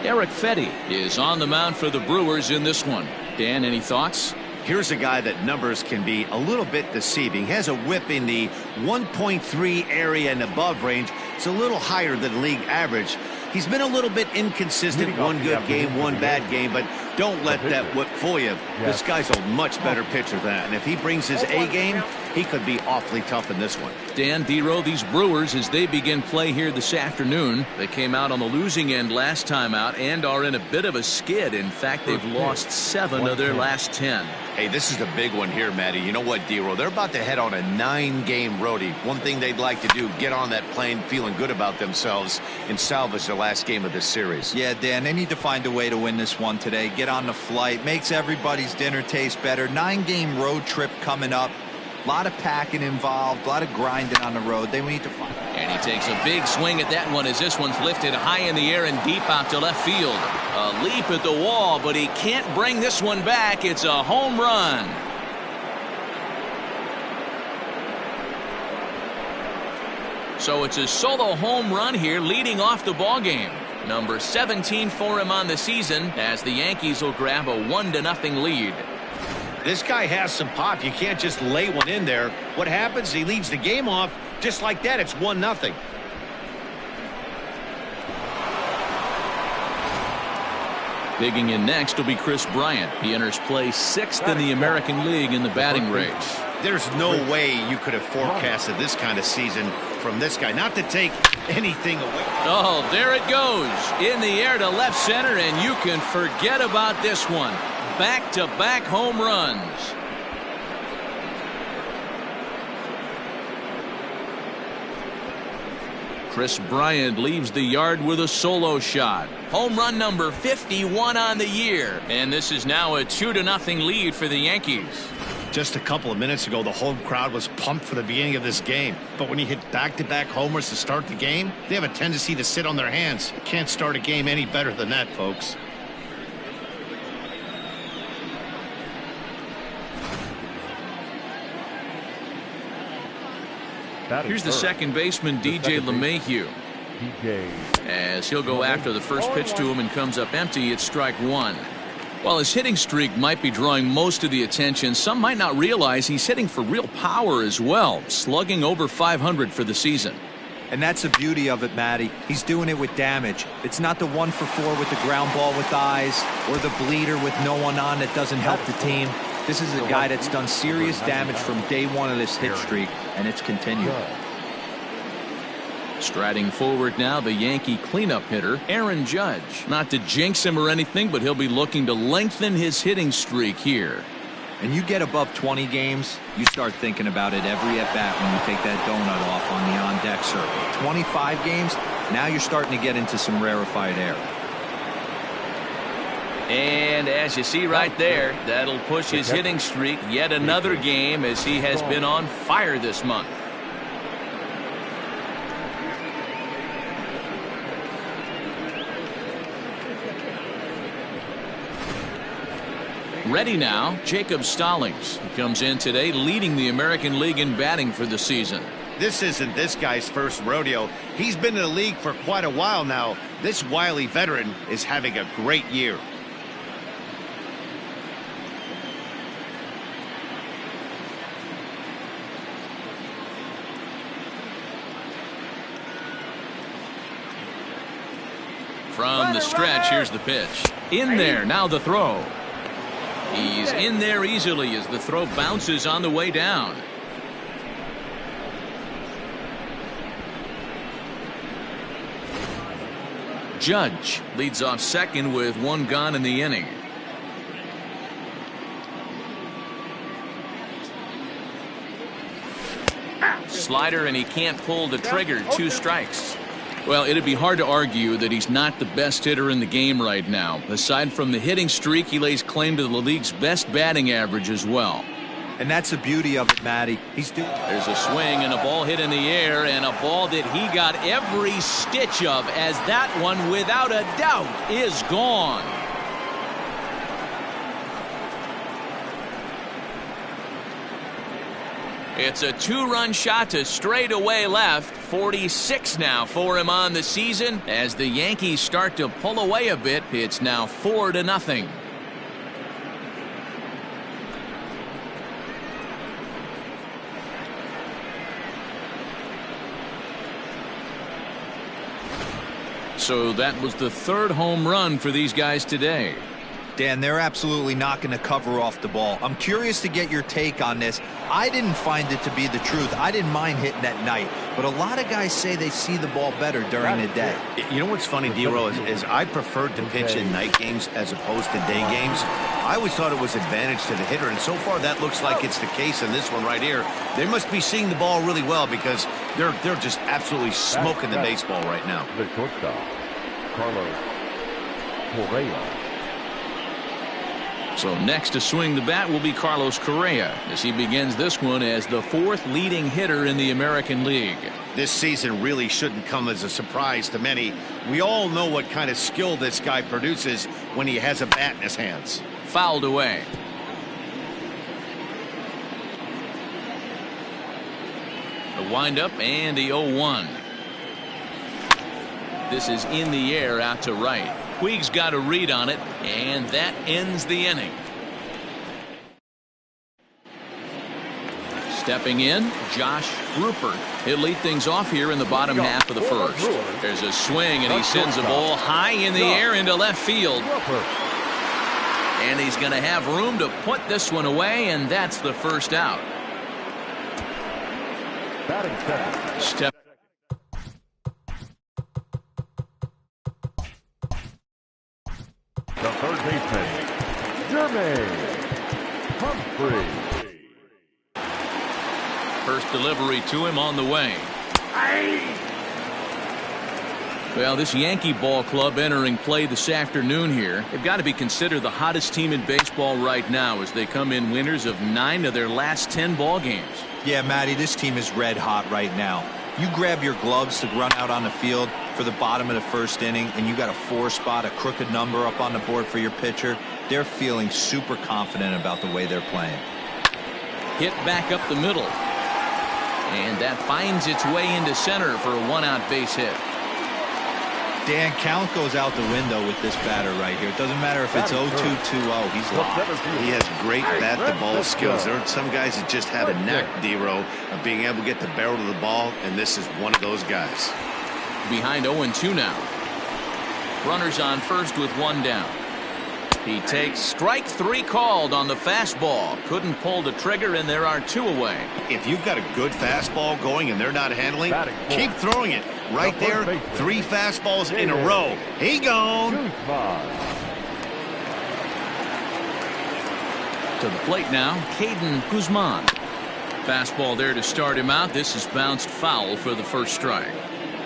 Eric Fedde is on the mound for the Brewers in this one. Dan, any thoughts? Here's a guy that numbers can be a little bit deceiving. He has a whip in the 1.3 area and above range. It's a little higher than league average. He's been a little bit inconsistent. One good game, one bad game, but don't let that whip fool you. This guy's a much better pitcher than that. And if he brings his A game, he could be awfully tough in this one. Dan Dero, these Brewers, as they begin play here this afternoon, they came out on the losing end last time out and are in a bit of a skid. In fact, they've lost 7 of their last 10. Hey, this is the big one here, Matty. You know what, Dero? They're about to head on a 9-game roadie. One thing they'd like to do, get on that plane feeling good about themselves and salvage the last game of this series. Yeah, Dan, they need to find a way to win this one today. Get on the flight. Makes everybody's dinner taste better. 9-game road trip coming up. A lot of packing involved, a lot of grinding on the road. They need to find. And he takes a big swing at that one as this one's lifted high in the air and deep out to left field. A leap at the wall, but he can't bring this one back. It's a home run. So it's a solo home run here leading off the ballgame. Number 17 for him on the season as the Yankees will grab a 1-0 lead. This guy has some pop. You can't just lay one in there. What happens? He leads the game off just like that. It's 1-0. Digging in next will be Chris Bryant. He enters play 6th in the American League in the batting race. There's no way you could have forecasted this kind of season from this guy. Not to take anything away. Oh, there it goes. In the air to left center, and you can forget about this one. Back-to-back home runs. Chris Bryant leaves the yard with a solo shot. Home run number 51 on the year. And this is now a 2-0 lead for the Yankees. Just a couple of minutes ago, the home crowd was pumped for the beginning of this game. But when you hit back-to-back homers to start the game, they have a tendency to sit on their hands. Can't start a game any better than that, folks. Here's the second baseman, DJ LeMahieu. As he'll go after the first pitch to him and comes up empty, it's strike one. While his hitting streak might be drawing most of the attention, some might not realize he's hitting for real power as well, slugging over 500 for the season. And that's the beauty of it, Matty. He's doing it with damage. It's not the 1-for-4 with the ground ball with eyes or the bleeder with no one on that doesn't help the team. This is a guy that's done serious damage from day one of this hit streak, and it's continued. Striding forward now, the Yankee cleanup hitter, Aaron Judge. Not to jinx him or anything, but he'll be looking to lengthen his hitting streak here. And you get above 20 games, you start thinking about it every at-bat when you take that donut off on the on-deck circle. 25 games, now you're starting to get into some rarefied air. And as you see right there, that'll push his hitting streak yet another game as he has been on fire this month. Ready now, Jacob Stallings. He comes in today leading the American League in batting for the season. This isn't this guy's first rodeo. He's been in the league for quite a while now. This wily veteran is having a great year. From the stretch, here's the pitch. In there, now the throw. He's in there easily as the throw bounces on the way down. Judge leads off second with one gone in the inning. Slider, and he can't pull the trigger. 2 strikes. Well, it'd be hard to argue that he's not the best hitter in the game right now. Aside from the hitting streak, he lays claim to the league's best batting average as well. And that's the beauty of it, Matty. There's a swing and a ball hit in the air, and a ball that he got every stitch of, as that one, without a doubt, is gone. It's a two-run shot to straightaway left. 46 now for him on the season. As the Yankees start to pull away a bit, it's now 4-0. So that was the third home run for these guys today. Dan, they're absolutely not going to cover off the ball. I'm curious to get your take on this. I didn't find it to be the truth. I didn't mind hitting at night, but a lot of guys say they see the ball better during the day. You know what's funny, D-Row, is I preferred to pitch in night games as opposed to day games. I always thought it was advantage to the hitter, and so far that looks like it's the case in this one right here. They must be seeing the ball really well, because they're just absolutely smoking the baseball right now. The shortstop, Carlos Correa. So next to swing the bat will be Carlos Correa, as he begins this one as the fourth leading hitter in the American League. This season really shouldn't come as a surprise to many. We all know what kind of skill this guy produces when he has a bat in his hands. Fouled away. The windup and the 0-1. This is in the air out to right. Puig's got a read on it, and that ends the inning. Stepping in, Josh Rupert. He'll lead things off here in the bottom half of the first. There's a swing, and he sends a ball high in the air into left field. And he's going to have room to put this one away, and that's the first out. Step. The third baseman, Jermaine Humphrey. First delivery to him on the way. Well, this Yankee ball club entering play this afternoon here, they've got to be considered the hottest team in baseball right now, as they come in winners of 9 of their last 10 ball games. Yeah, Matty, this team is red hot right now. You grab your gloves to run out on the field for the bottom of the first inning, and you got a 4 spot, a crooked number up on the board for your pitcher. They're feeling super confident about the way they're playing. Hit back up the middle, and that finds its way into center for a 1-out base hit. Dan, count goes out the window with this batter right here. It doesn't matter if it's 0-2, 2-0. He's locked. He has great bat-to-ball skills. There are some guys that just have a knack, D-Row, of being able to get the barrel to the ball, and this is one of those guys. Behind 0-2 now. Runners on first with 1 down. He takes strike 3 called on the fastball. Couldn't pull the trigger, and there are 2 away. If you've got a good fastball going and they're not handling, keep throwing it. Right there, 3 fastballs in a row. He gone. To the plate now, Caden Guzman. Fastball there to start him out. This is bounced foul for the first strike.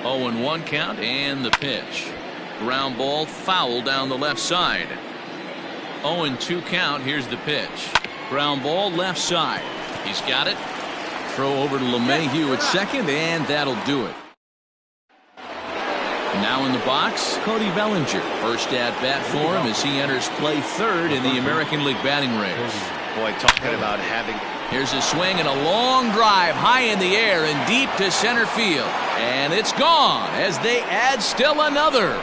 0-1 count, and the pitch. Ground ball foul down the left side. 0-2 count. Here's the pitch. Ground ball left side. He's got it. Throw over to LeMahieu at second, and that'll do it. Now in the box, Cody Bellinger. First at bat for him as he enters play third in the American League batting race. Boy, talking about having... Here's a swing and a long drive high in the air and deep to center field. And it's gone as they add still another.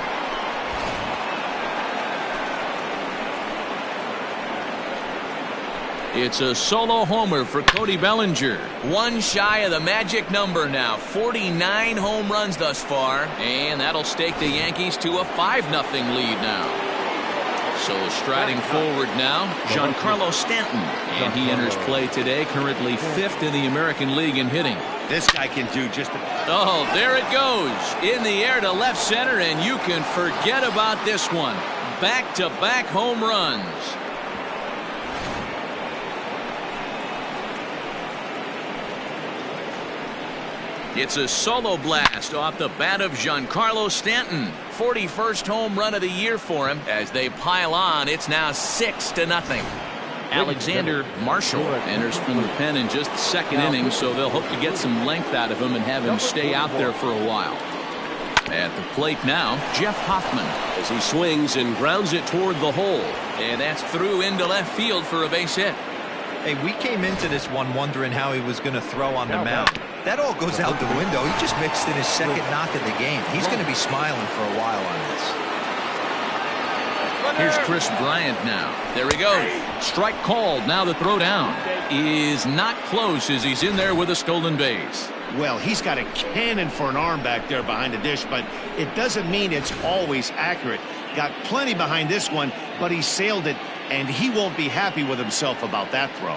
It's a solo homer for Cody Bellinger. 1 shy of the magic number now. 49 home runs thus far. And that'll stake the Yankees to a 5-0 lead now. So striding forward now, Giancarlo Stanton. And he enters play today, currently 5th in the American League in hitting. This guy can do just... Oh, there it goes. In the air to left center, and you can forget about this one. Back-to-back home runs. It's a solo blast off the bat of Giancarlo Stanton. 41st home run of the year for him. As they pile on, it's now 6-0. Alexander Marshall enters from the pen in just the second inning, so they'll hope to get some length out of him and have him stay out there for a while. At the plate now, Jeff Hoffman, as he swings and grounds it toward the hole. And that's through into left field for a base hit. Hey, we came into this one wondering how he was going to throw on the mound. That all goes out the window. He just mixed in his second knock of the game. He's going to be smiling for a while on this. Here's Chris Bryant now. There he goes. Strike called. Now the throw down is not close as he's in there with a stolen base. Well, he's got a cannon for an arm back there behind the dish, but it doesn't mean it's always accurate. Got plenty behind this one, but he sailed it, and he won't be happy with himself about that throw.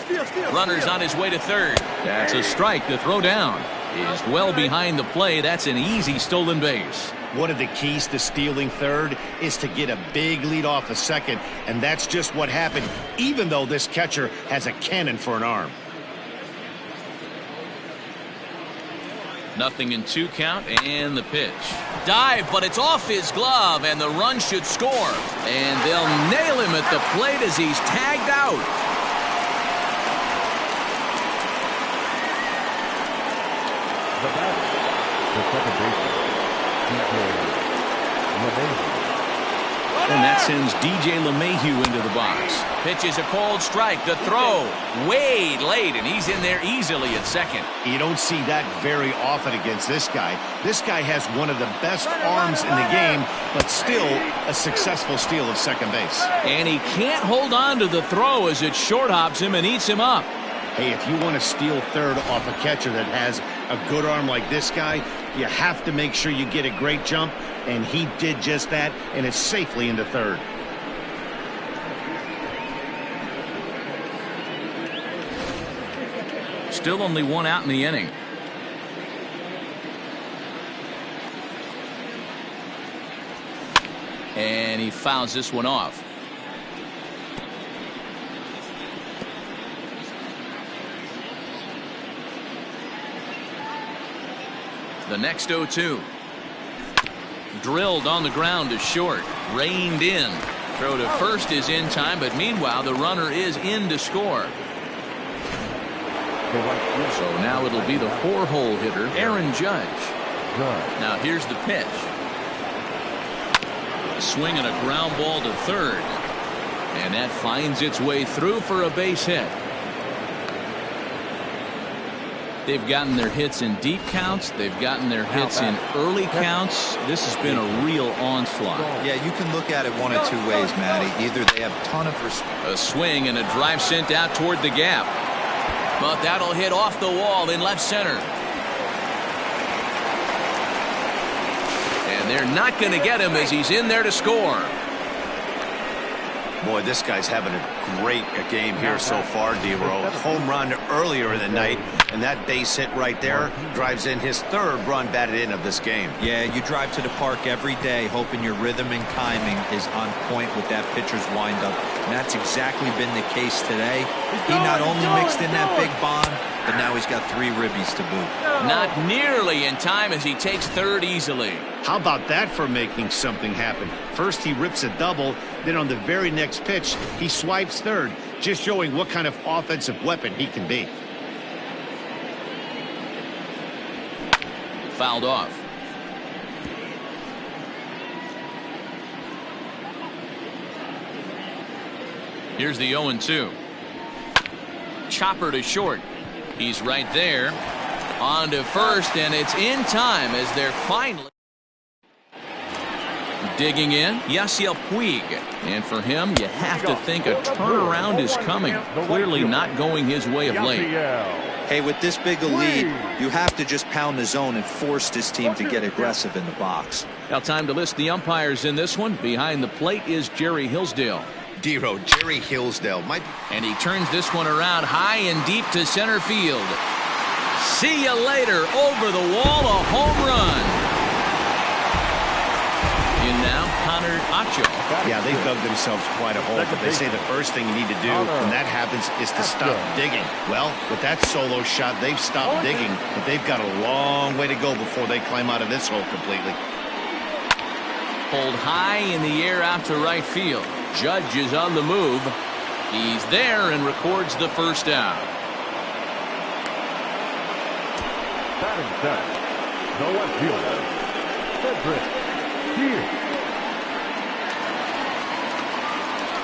Runner's on his way to third. That's a strike. The throw down is well behind the play. That's an easy stolen base. One of the keys to stealing third is to get a big lead off a second, and that's just what happened, even though this catcher has a cannon for an arm. 0-2 count, and the pitch. Dive, but it's off his glove, and the run should score. And they'll nail him at the plate as he's tagged out. The second baseman, And that sends DJ LeMahieu into the box. Pitch is a cold strike. The throw way late, and he's in there easily at second. You don't see that very often against this guy. This guy has one of the best arms in the game, but still a successful steal of second base. And he can't hold on to the throw as it short hops him and eats him up. Hey, if you want to steal third off a catcher that has a good arm like this guy, you have to make sure you get a great jump, and he did just that, and it's safely into third. Still only one out in the inning. And he fouls this one off. The next 0-2. Drilled on the ground to short. Reined in. Throw to first is in time, but meanwhile the runner is in to score. So now it'll be the 4-hole hitter, Aaron Judge. Now here's the pitch. A swing and a ground ball to third. And that finds its way through for a base hit. They've gotten their hits in deep counts. They've gotten their hits in early counts. This has been a real onslaught. Yeah, you can look at it one of two ways, Matty. Either they have a ton of respect. A swing and a drive sent out toward the gap. But that'll hit off the wall in left center. And they're not going to get him as he's in there to score. Boy, this guy's having a great game here so far, D-Row. Home run earlier in the night, and that base hit right there drives in his third run batted in of this game. Yeah, you drive to the park every day hoping your rhythm and timing is on point with that pitcher's windup, and that's exactly been the case today. He not only mixed in that big bomb, but now he's got 3 ribbies to boot. Not nearly in time as he takes third easily. How about that for making something happen? First he rips a double, then on the very next pitch he swipes third, just showing what kind of offensive weapon he can be. Fouled off. Here's the 0-2. Chopper to short. He's right there. On to first, and it's in time as they're finally digging in. Yasiel Puig. And for him, you have to think a turnaround is coming. Clearly not going his way of late. Hey, with this big a lead, you have to just pound the zone and force this team to get aggressive in the box. Now time to list the umpires in this one. Behind the plate is Jerry Hillsdale. D-Row, Jerry Hillsdale. And he turns this one around high and deep to center field. See you later. Over the wall, a home run. In now, Connor Acho. Yeah, they dug themselves quite a hole, but they say the first thing you need to do when that happens is to stop digging. Well, with that solo shot, they've stopped digging, but they've got a long way to go before they climb out of this hole completely. Pulled high in the air out to right field. Judge is on the move. He's there and records the first out. Batting center, the left fielder, Frederick Gonzalez.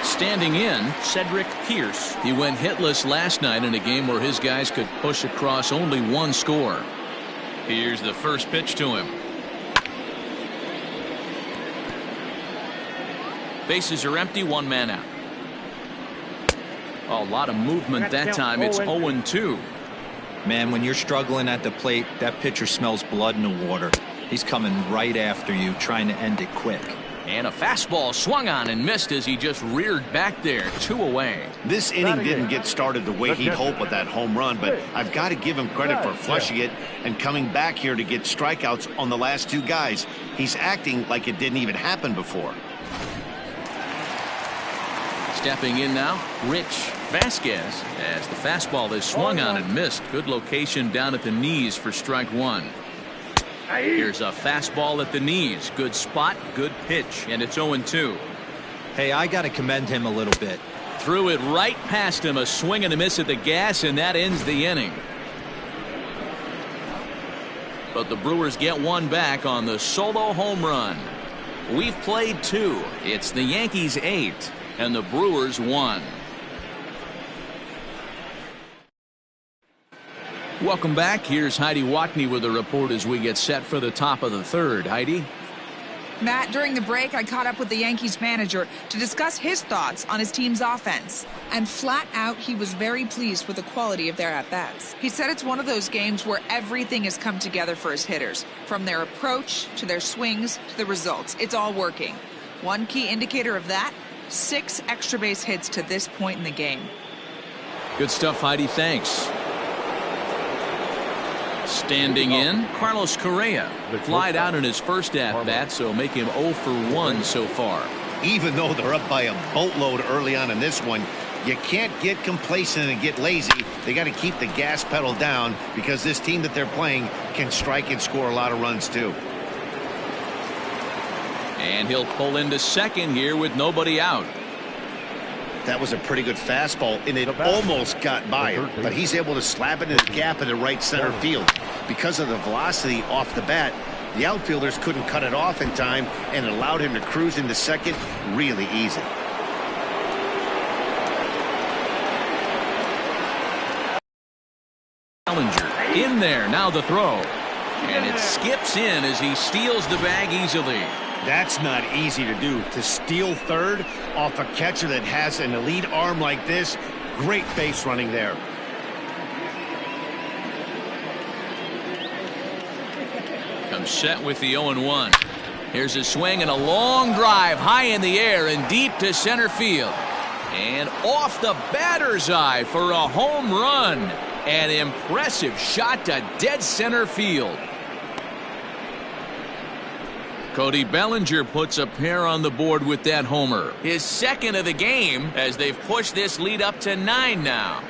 Standing in, Cedric Pierce. He went hitless last night in a game where his guys could push across only one score. Here's the first pitch to him. Bases are empty, one man out. A lot of movement that time. It's 0-2. Man, when you're struggling at the plate, that pitcher smells blood in the water. He's coming right after you, trying to end it quick. And a fastball swung on and missed as he just reared back there, 2 away. This inning didn't get started the way he'd hoped with that home run, but I've got to give him credit for flushing it and coming back here to get strikeouts on the last 2 guys. He's acting like it didn't even happen before. Stepping in now, Rich Vasquez, as the fastball is swung on and missed. Good location down at the knees for strike 1. Here's a fastball at the knees. Good spot, good pitch, and it's 0-2. Hey, I got to commend him a little bit. Threw it right past him, a swing and a miss at the gas, and that ends the inning. But the Brewers get one back on the solo home run. We've played 2. It's the Yankees 8 and the Brewers 1. Welcome back. Here's Heidi Watney with a report as we get set for the top of the 3rd. Heidi? Matt, during the break, I caught up with the Yankees manager to discuss his thoughts on his team's offense. And flat out, he was very pleased with the quality of their at-bats. He said it's one of those games where everything has come together for his hitters. From their approach, to their swings, to the results. It's all working. One key indicator of that, 6 extra base hits to this point in the game. Good stuff, Heidi. Thanks. Standing in, Carlos Correa flied out in his first at-bat, so make him 0 for 1 so far. Even though they're up by a boatload early on in this one, you can't get complacent and get lazy. They got to keep the gas pedal down because this team that they're playing can strike and score a lot of runs too. And he'll pull into second here with nobody out. That was a pretty good fastball, and it almost got by him, but he's able to slap it in the gap in the right center field. Because of the velocity off the bat, the outfielders couldn't cut it off in time, and it allowed him to cruise into second really easy. Bellinger in there, now the throw. And it skips in as he steals the bag easily. That's not easy to do. To steal third off a catcher that has an elite arm like this, great base running there. Comes set with the 0-1. Here's a swing and a long drive high in the air and deep to center field. And off the batter's eye for a home run. An impressive shot to dead center field. Cody Bellinger puts a pair on the board with that homer. His second of the game as they've pushed this lead up to 9 now.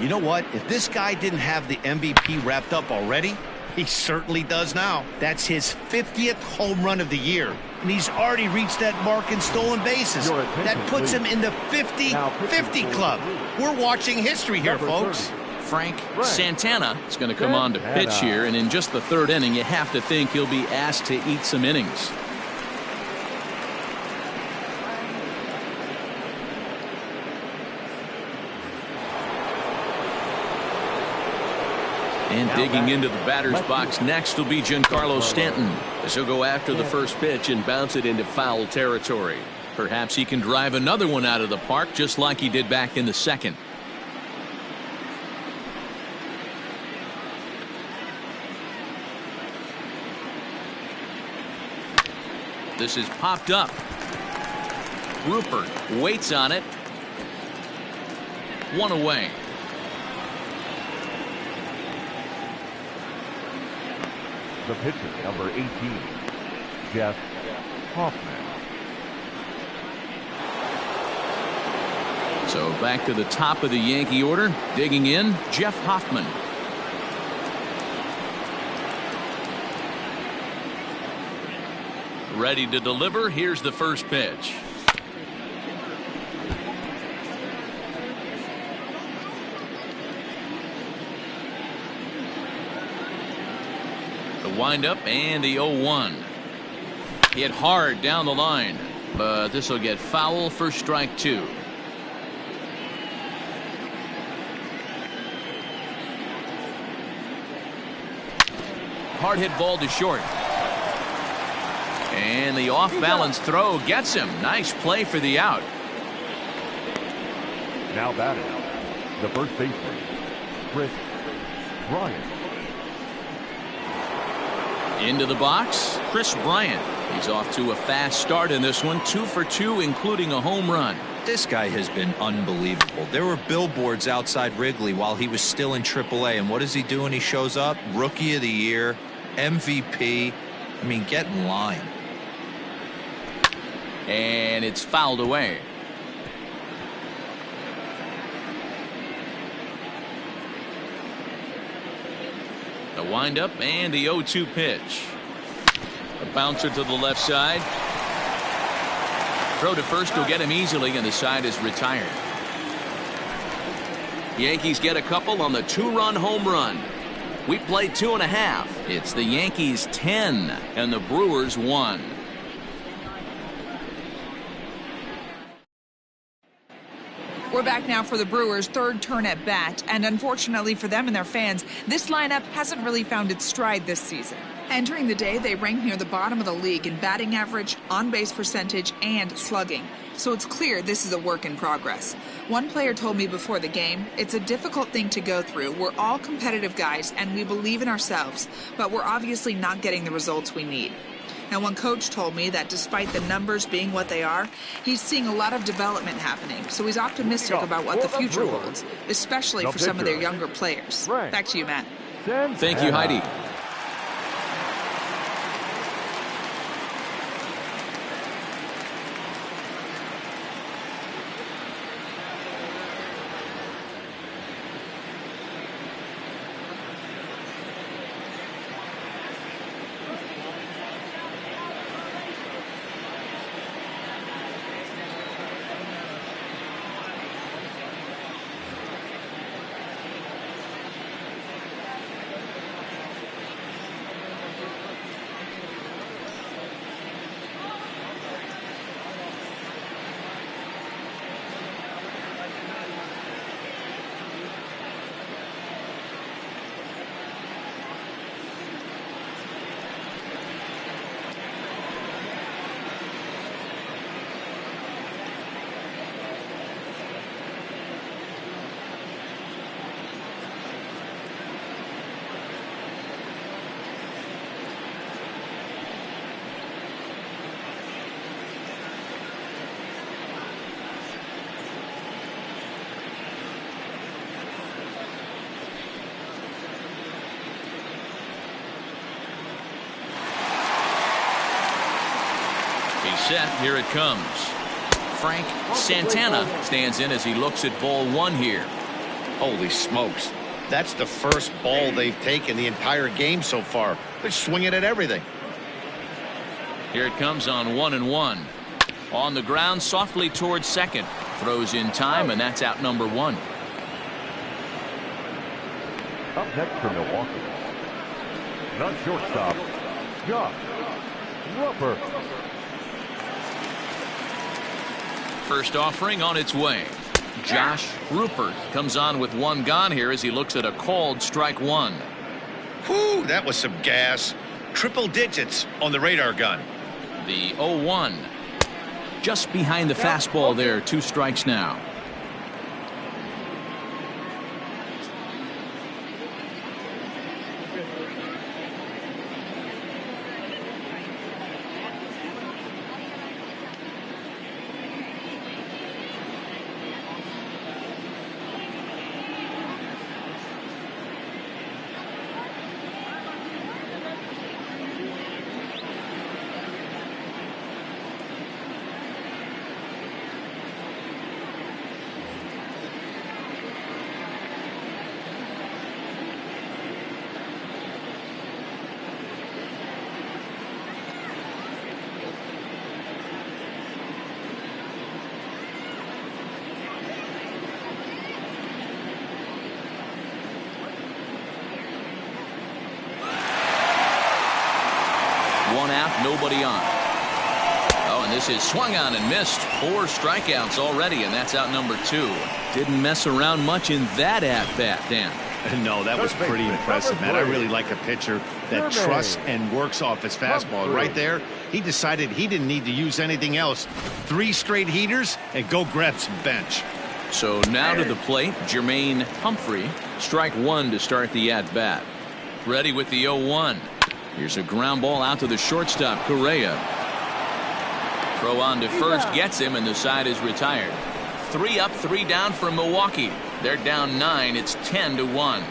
You know what? If this guy didn't have the MVP wrapped up already, he certainly does now. That's his 50th home run of the year. And he's already reached that mark in stolen bases. That puts him in the 50-50 club. We're watching history here, folks. Frank Santana is going to come on to pitch here, and in just the 3rd inning, you have to think he'll be asked to eat some innings. And digging into the batter's box next will be Giancarlo Stanton, as he'll go after the first pitch and bounce it into foul territory. Perhaps he can drive another one out of the park just like he did back in the 2nd. This is popped up. Rupert waits on it. 1 away. The pitcher, number 18, Jeff Hoffman. So back to the top of the Yankee order. Digging in, Jeff Hoffman. Ready to deliver. Here's the first pitch. The windup and the 0-1. Hit hard down the line, but this will get foul for strike 2. Hard hit ball to short. And the off-balance throw gets him. Nice play for the out. Now batting, the first baseman, Bryant. Into the box, Bryant. He's off to a fast start in this one. 2 for 2, including a home run. This guy has been unbelievable. There were billboards outside Wrigley while he was still in AAA. And what does he do when he shows up? Rookie of the Year, MVP. I mean, get in line. And it's fouled away. The windup and the 0-2 pitch. A bouncer to the left side. Throw to first will get him easily, and the side is retired. Yankees get a couple on the 2-run home run. We play 2.5. It's the Yankees 10 and the Brewers 1. We're back now for the Brewers' third turn at bat, and unfortunately for them and their fans, this lineup hasn't really found its stride this season. Entering the day, they ranked near the bottom of the league in batting average, on-base percentage, and slugging. So it's clear this is a work in progress. One player told me before the game, it's a difficult thing to go through. We're all competitive guys, and we believe in ourselves, but we're obviously not getting the results we need. Now, one coach told me that despite the numbers being what they are, he's seeing a lot of development happening, so he's optimistic about what the future holds, especially for some of their younger players. Back to you, Matt. Thank you, Heidi. Set. Here it comes. Frank Santana stands in as he looks at ball 1 here. Holy smokes. That's the first ball they've taken the entire game so far. They're swinging at everything. Here it comes on 1-1. On the ground, softly towards second. Throws in time, and that's out number 1. Up next for Milwaukee, the shortstop, Josh Rupert. First offering on its way. Josh Rupert comes on with 1 gone here as he looks at a called strike 1. Whew, that was some gas. Triple digits on the radar gun. The 0-1. Just behind the fastball there. 2 strikes now. One out, nobody on. Oh, and this is swung on and missed. 4 strikeouts already, and that's out number 2. Didn't mess around much in that at-bat, Dan. No, that was pretty impressive, man. I really like a pitcher that trusts and works off his fastball. Right there, he decided he didn't need to use anything else. 3 straight heaters and go grab some bench. So now to the plate, Jermaine Humphrey. Strike 1 to start the at-bat. Ready with the 0-1. Here's a ground ball out to the shortstop, Correa. Throw on to first, gets him, and the side is retired. 3 up, 3 down for Milwaukee. They're down 9. It's 10-1.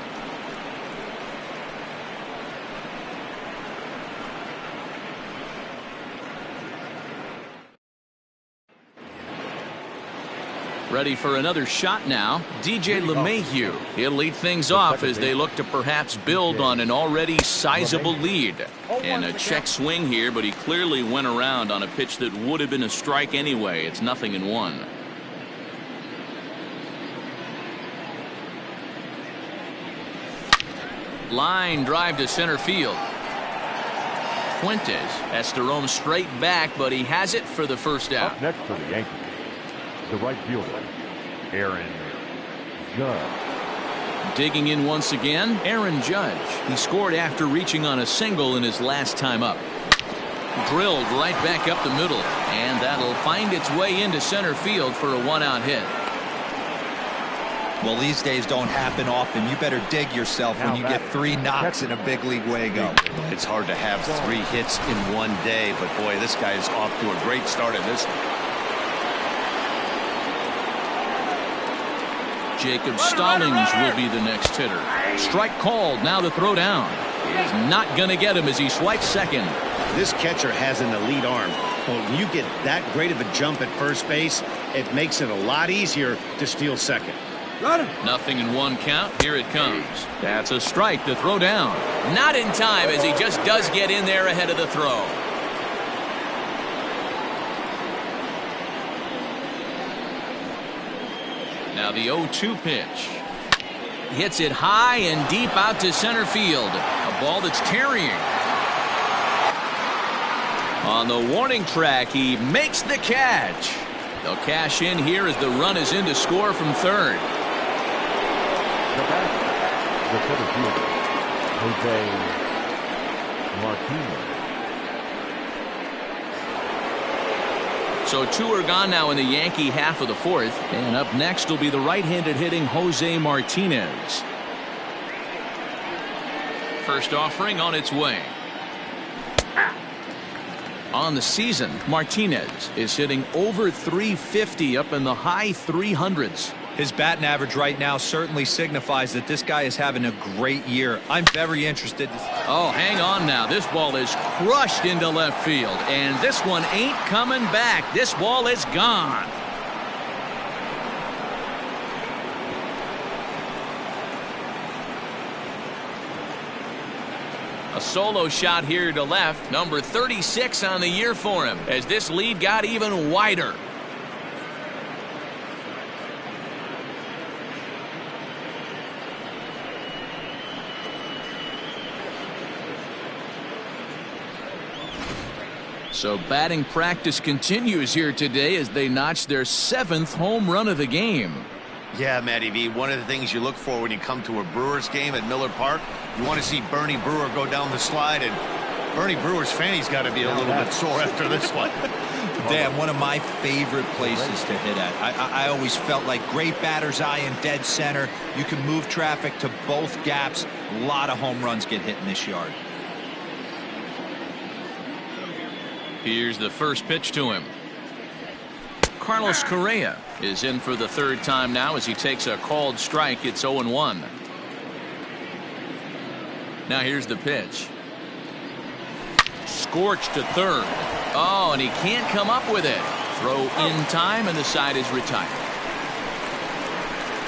Ready for another shot now. DJ LeMahieu. He'll lead things off as they look to perhaps build on an already sizable lead. And a check swing here, but he clearly went around on a pitch that would have been a strike anyway. It's 0-1. Line drive to center field. Fuentes has to roam straight back, but he has it for the first out. Up next for the Yankees, the right fielder, Aaron Judge. Digging in once again, Aaron Judge. He scored after reaching on a single in his last time up. Drilled right back up the middle, and that'll find its way into center field for a 1-out hit. Well, these days don't happen often. You better dig yourself when you get 3 knocks in a big league Wago. It's hard to have 3 hits in one day, but boy, this guy is off to a great start in this. Jacob Stallings will be the next hitter. Strike called. Now the throw down. He's not going to get him as he swipes second. This catcher has an elite arm. But when you get that great of a jump at first base, it makes it a lot easier to steal second. 0-1 count. Here it comes. That's a strike. The throw down. Not in time as he just does get in there ahead of the throw. Now the 0-2 pitch. Hits it high and deep out to center field. A ball that's carrying. On the warning track, he makes the catch. They'll cash in here as the run is in to score from third. The center fielder, Jose Martinez. So 2 are gone now in the Yankee half of the 4th. And up next will be the right-handed hitting Jose Martinez. First offering on its way. On the season, Martinez is hitting over .350 up in the high 300s. His batting average right now certainly signifies that this guy is having a great year. I'm very interested. Oh, hang on now. This ball is crushed into left field, and this one ain't coming back. This ball is gone. A solo shot here to left. Number 36 on the year for him as this lead got even wider. So batting practice continues here today as they notch their 7th home run of the game. Yeah, Matty V, one of the things you look for when you come to a Brewers game at Miller Park, you want to see Bernie Brewer go down the slide, and Bernie Brewer's fanny's got to be a little bit sore after this one. Dan, one of my favorite places to hit at. I always felt like great batter's eye in dead center. You can move traffic to both gaps. A lot of home runs get hit in this yard. Here's the first pitch to him. Carlos Correa is in for the 3rd time now as he takes a called strike. It's 0-1. Now here's the pitch. Scorched to third. Oh, and he can't come up with it. Throw in time, and the side is retired.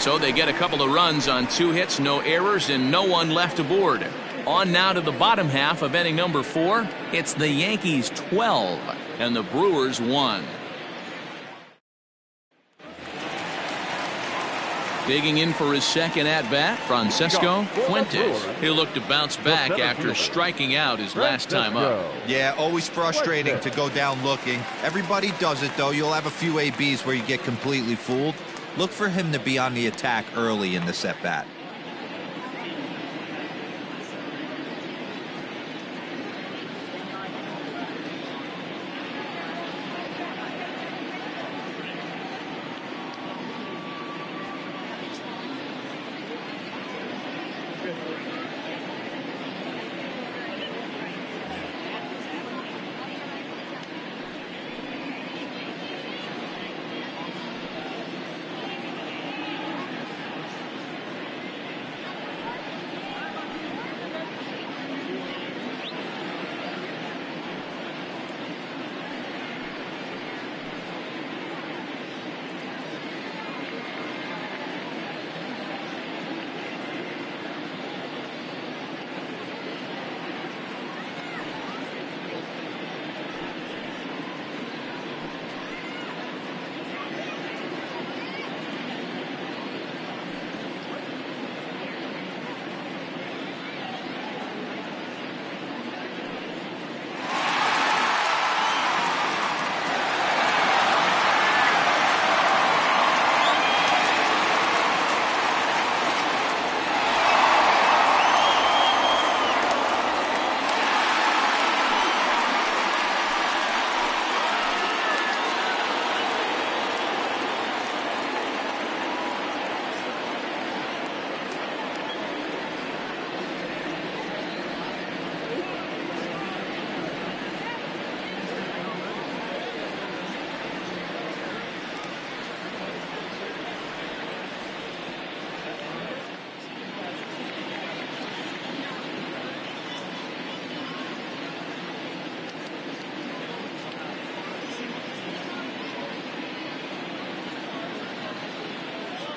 So they get a couple of runs on 2 hits, no errors, and no one left aboard. On now to the bottom half of inning number 4. It's the Yankees 12 and the Brewers 1. Digging in for his second at-bat, Francisco Fuentes. He'll look to bounce back after striking out his last time up. Yeah, always frustrating to go down looking. Everybody does it, though. You'll have a few ABs where you get completely fooled. Look for him to be on the attack early in this at-bat.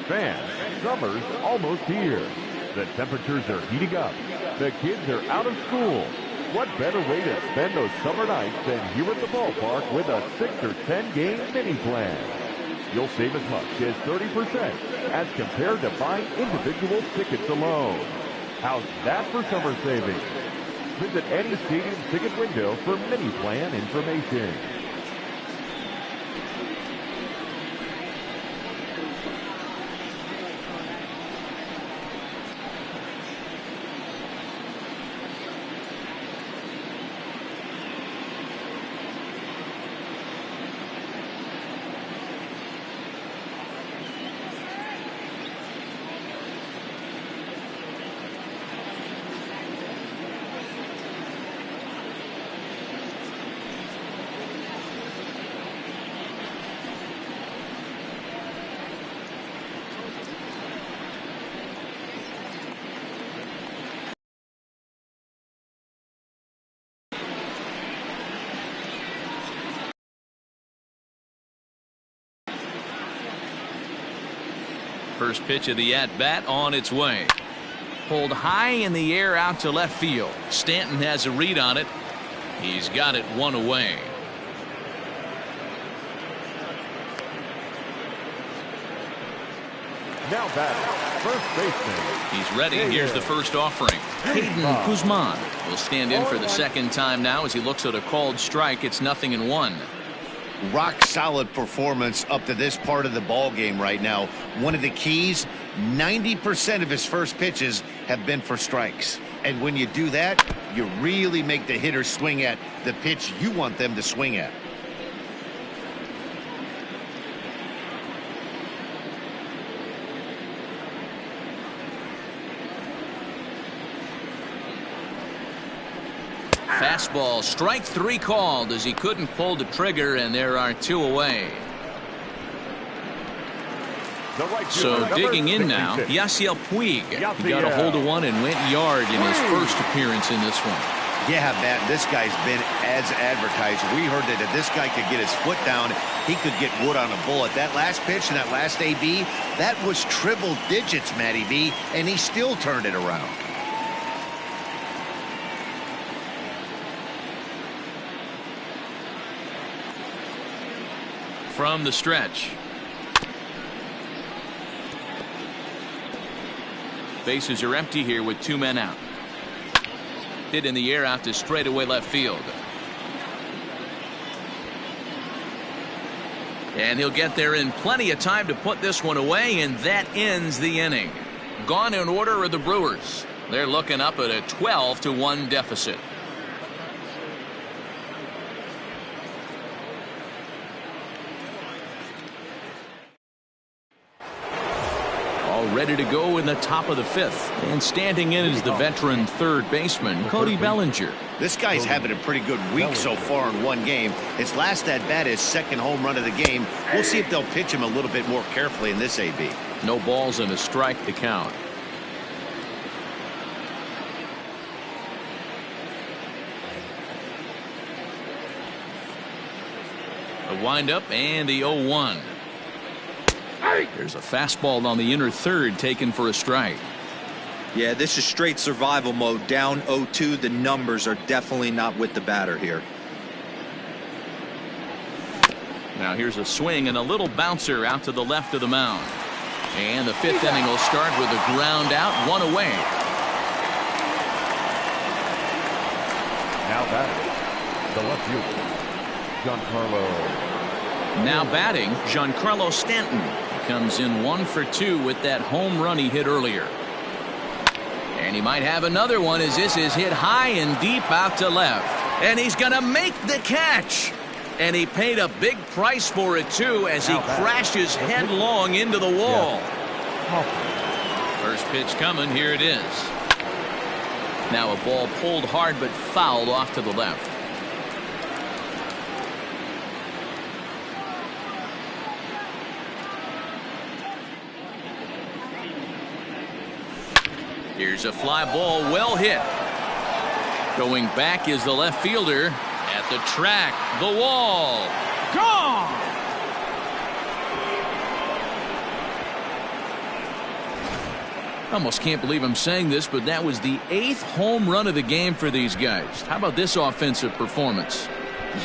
Fans, summer's almost here. The temperatures are heating up. The kids are out of school. What better way to spend those summer nights than here at the ballpark with a 6 or 10 game mini plan? You'll save as much as 30% as compared to buying individual tickets alone. How's that for summer savings? Visit any stadium ticket window for mini plan information. First pitch of the at-bat on its way. Pulled high in the air out to left field. Stanton has a read on it. He's got it one away. Now batting, first baseman. He's ready. Here's the first offering. Hayden Guzman will stand in for the second time now as he looks at a called strike. It's 0-1. Rock solid performance up to this part of the ball game right now. One of the keys, 90% of his first pitches have been for strikes. And when you do that, you really make the hitter swing at the pitch you want them to swing at. Fastball, strike 3 called as he couldn't pull the trigger, and there are 2 away. So digging in now, Yasiel Puig. He got a hold of one and went yard in his first appearance in this one. Yeah, Matt, this guy's been as advertised. We heard that if this guy could get his foot down, he could get wood on a bullet. That last pitch and that last AB, that was triple digits, Matty B, and he still turned it around. From the stretch. Bases are empty here with 2 men out. Hit in the air out to straightaway left field. And he'll get there in plenty of time to put this one away, and that ends the inning. Gone in order are the Brewers. They're looking up at a 12-1 deficit. All ready to go in the top of the 5th. And standing in is the veteran third baseman, Cody Bellinger. This guy's having a pretty good week so far in one game. His last at-bat is second home run of the game. We'll see if they'll pitch him a little bit more carefully in this AB. No balls and a strike to count. The windup and the 0-1. There's a fastball on the inner third taken for a strike. Yeah, this is straight survival mode. Down 0-2. The numbers are definitely not with the batter here. Now here's a swing and a little bouncer out to the left of the mound. And the 5th inning will start with a ground out, 1 away. Now batting, the left fielder, Giancarlo. Now batting, Giancarlo Stanton. Comes in 1 for 2 with that home run he hit earlier. And he might have another one as this is hit high and deep out to left. And he's going to make the catch. And he paid a big price for it, too, as he crashes headlong into the wall. First pitch coming. Here it is. Now a ball pulled hard but fouled off to the left. Here's a fly ball, well hit. Going back is the left fielder at the track, the wall. Gone! Almost can't believe I'm saying this, but that was the 8th home run of the game for these guys. How about this offensive performance?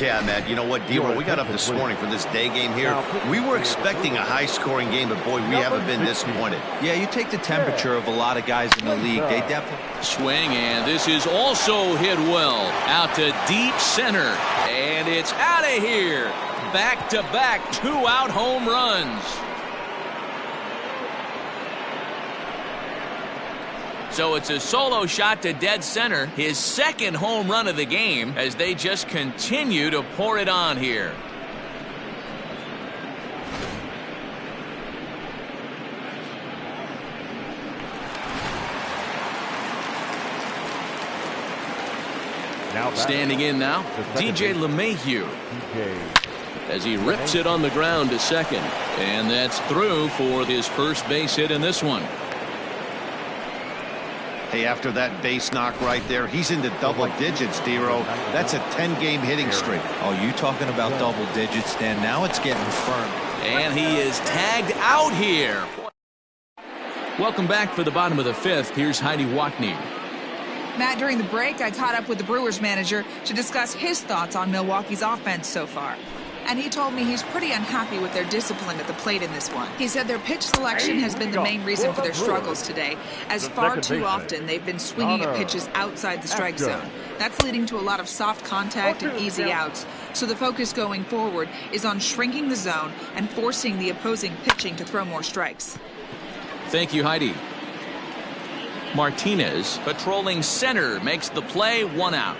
Yeah, Matt, you know what, D-Roll, we got up this morning for this day game here. We were expecting a high-scoring game, but, boy, we haven't been disappointed. Yeah, you take the temperature of a lot of guys in the league. They definitely... Swing, and this is also hit well. Out to deep center, and it's out of here. Back-to-back 2-out home runs. So it's a solo shot to dead center, his 2nd home run of the game, as they just continue to pour it on here. Standing in now, DJ LeMahieu, as he rips it on the ground to second. And that's through for his first base hit in this one. Hey, after that base knock right there, he's into double digits, D-Row. That's a 10-game hitting streak. Oh, you talking about double digits, Dan? Now it's getting firm. And he is tagged out here. Welcome back for the bottom of the 5th. Here's Heidi Watney. Matt, during the break, I caught up with the Brewers manager to discuss his thoughts on Milwaukee's offense so far. And he told me he's pretty unhappy with their discipline at the plate in this one. He said their pitch selection has been the main reason for their struggles today, as far too often they've been swinging at pitches outside the strike zone. That's leading to a lot of soft contact and easy outs. So the focus going forward is on shrinking the zone and forcing the opposing pitching to throw more strikes. Thank you, Heidi. Martinez, patrolling center, makes the play, 1 out.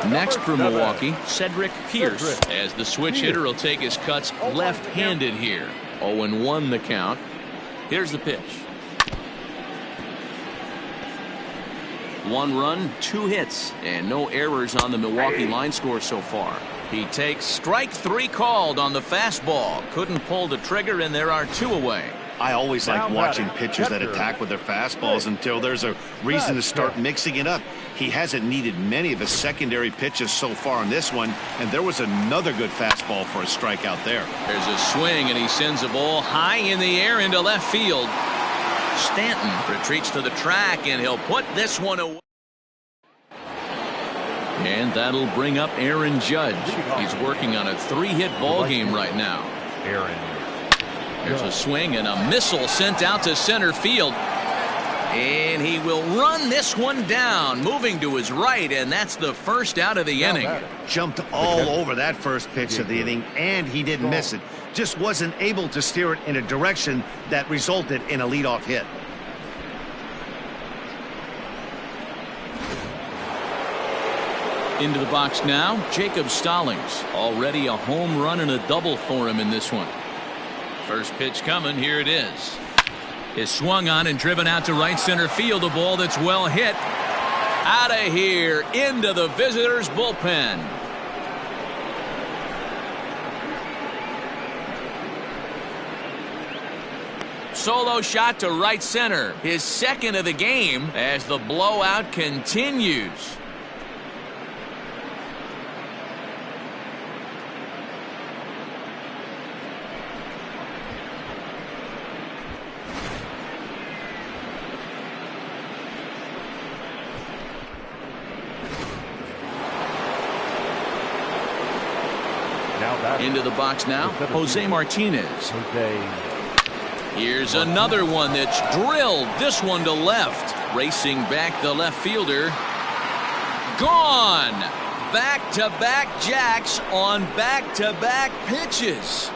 Next for Milwaukee, Cedric Pierce, as the switch hitter will take his cuts left-handed here. 0-1 the count. Here's the pitch. 1 run, 2 hits, and no errors on the Milwaukee line score so far. He takes strike 3 called on the fastball. Couldn't pull the trigger, and there are 2 away. I always like watching pitchers that attack with their fastballs until there's a reason to start mixing it up. He hasn't needed many of the secondary pitches so far in this one, and there was another good fastball for a strikeout there. There's a swing, and he sends a ball high in the air into left field. Stanton retreats to the track, and he'll put this one away. And that'll bring up Aaron Judge. He's working on a 3-hit ball game right now. There's a swing and a missile sent out to center field. And he will run this one down, moving to his right, and that's the first out of the inning. Jumped all over that first pitch of the inning, and he didn't miss it. Just wasn't able to steer it in a direction that resulted in a leadoff hit. Into the box now, Jacob Stallings. Already a home run and a double for him in this one. First pitch coming, here it is. Is swung on and driven out to right center field. A ball that's well hit. Out of here into the visitors' bullpen. Solo shot to right center. His second of the game as the blowout continues. Into the box now, Jose Martinez. Here's another one that's drilled. This one to left. Racing back the left fielder. Gone. Back-to-back jacks on back-to-back pitches.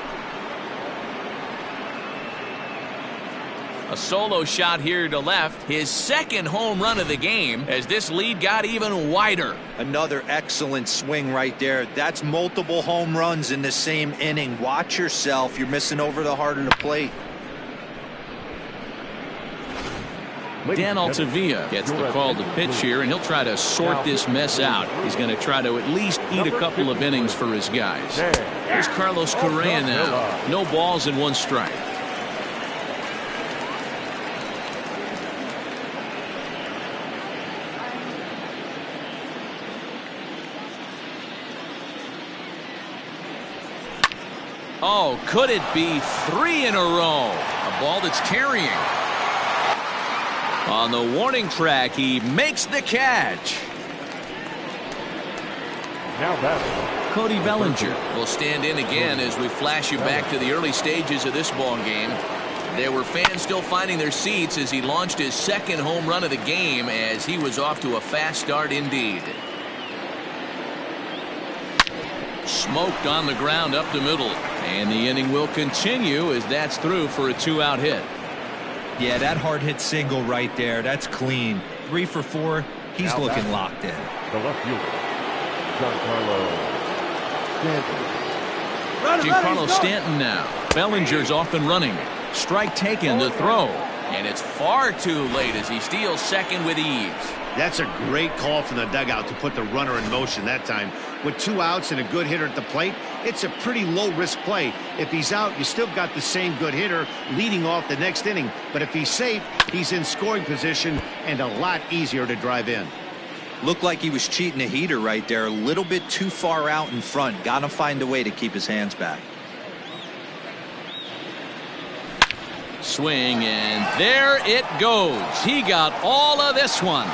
A solo shot here to left. His second home run of the game as this lead got even wider. Another excellent swing right there. That's multiple home runs in the same inning. Watch yourself. You're missing over the heart of the plate. Dan Altavilla gets the call to pitch here, and he'll try to sort this mess out. He's going to try to at least eat a couple of innings for his guys. Here's Carlos Correa now. No balls and one strike. Oh, could it be 3 in a row? A ball that's carrying. On the warning track, he makes the catch. Now batting, Cody Bellinger will stand in again as we flash you back to the early stages of this ball game. There were fans still finding their seats as he launched his second home run of the game as he was off to a fast start indeed. Smoked on the ground up the middle. And the inning will continue as that's through for a 2-out hit. Yeah, that hard hit single right there. That's clean. 3 for 4. He's looking locked in. the left fielder, Giancarlo Stanton. Giancarlo Stanton now. Bellinger's off and running. Strike taken, the throw. And it's far too late as he steals second with ease. That's a great call from the dugout to put the runner in motion that time. With 2 outs and a good hitter at the plate, it's a pretty low-risk play. If he's out, you still got the same good hitter leading off the next inning. But if he's safe, he's in scoring position and a lot easier to drive in. Looked like he was cheating a heater right there. A little bit too far out in front. Got to find a way to keep his hands back. Swing, and there it goes. He got all of this one.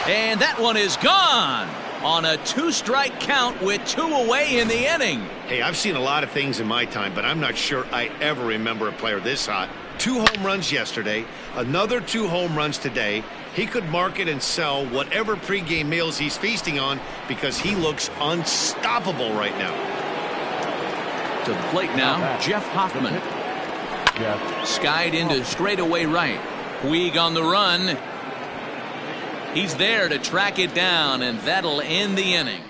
And that one is gone on a 2-strike count with 2 away in the inning. Hey, I've seen a lot of things in my time, but I'm not sure I ever remember a player this hot. 2 home runs yesterday, another 2 home runs today. He could market and sell whatever pregame meals he's feasting on because he looks unstoppable right now. To the plate now, Jeff Hoffman. Skied into straightaway right. Puig on the run. He's there to track it down, and that'll end the inning.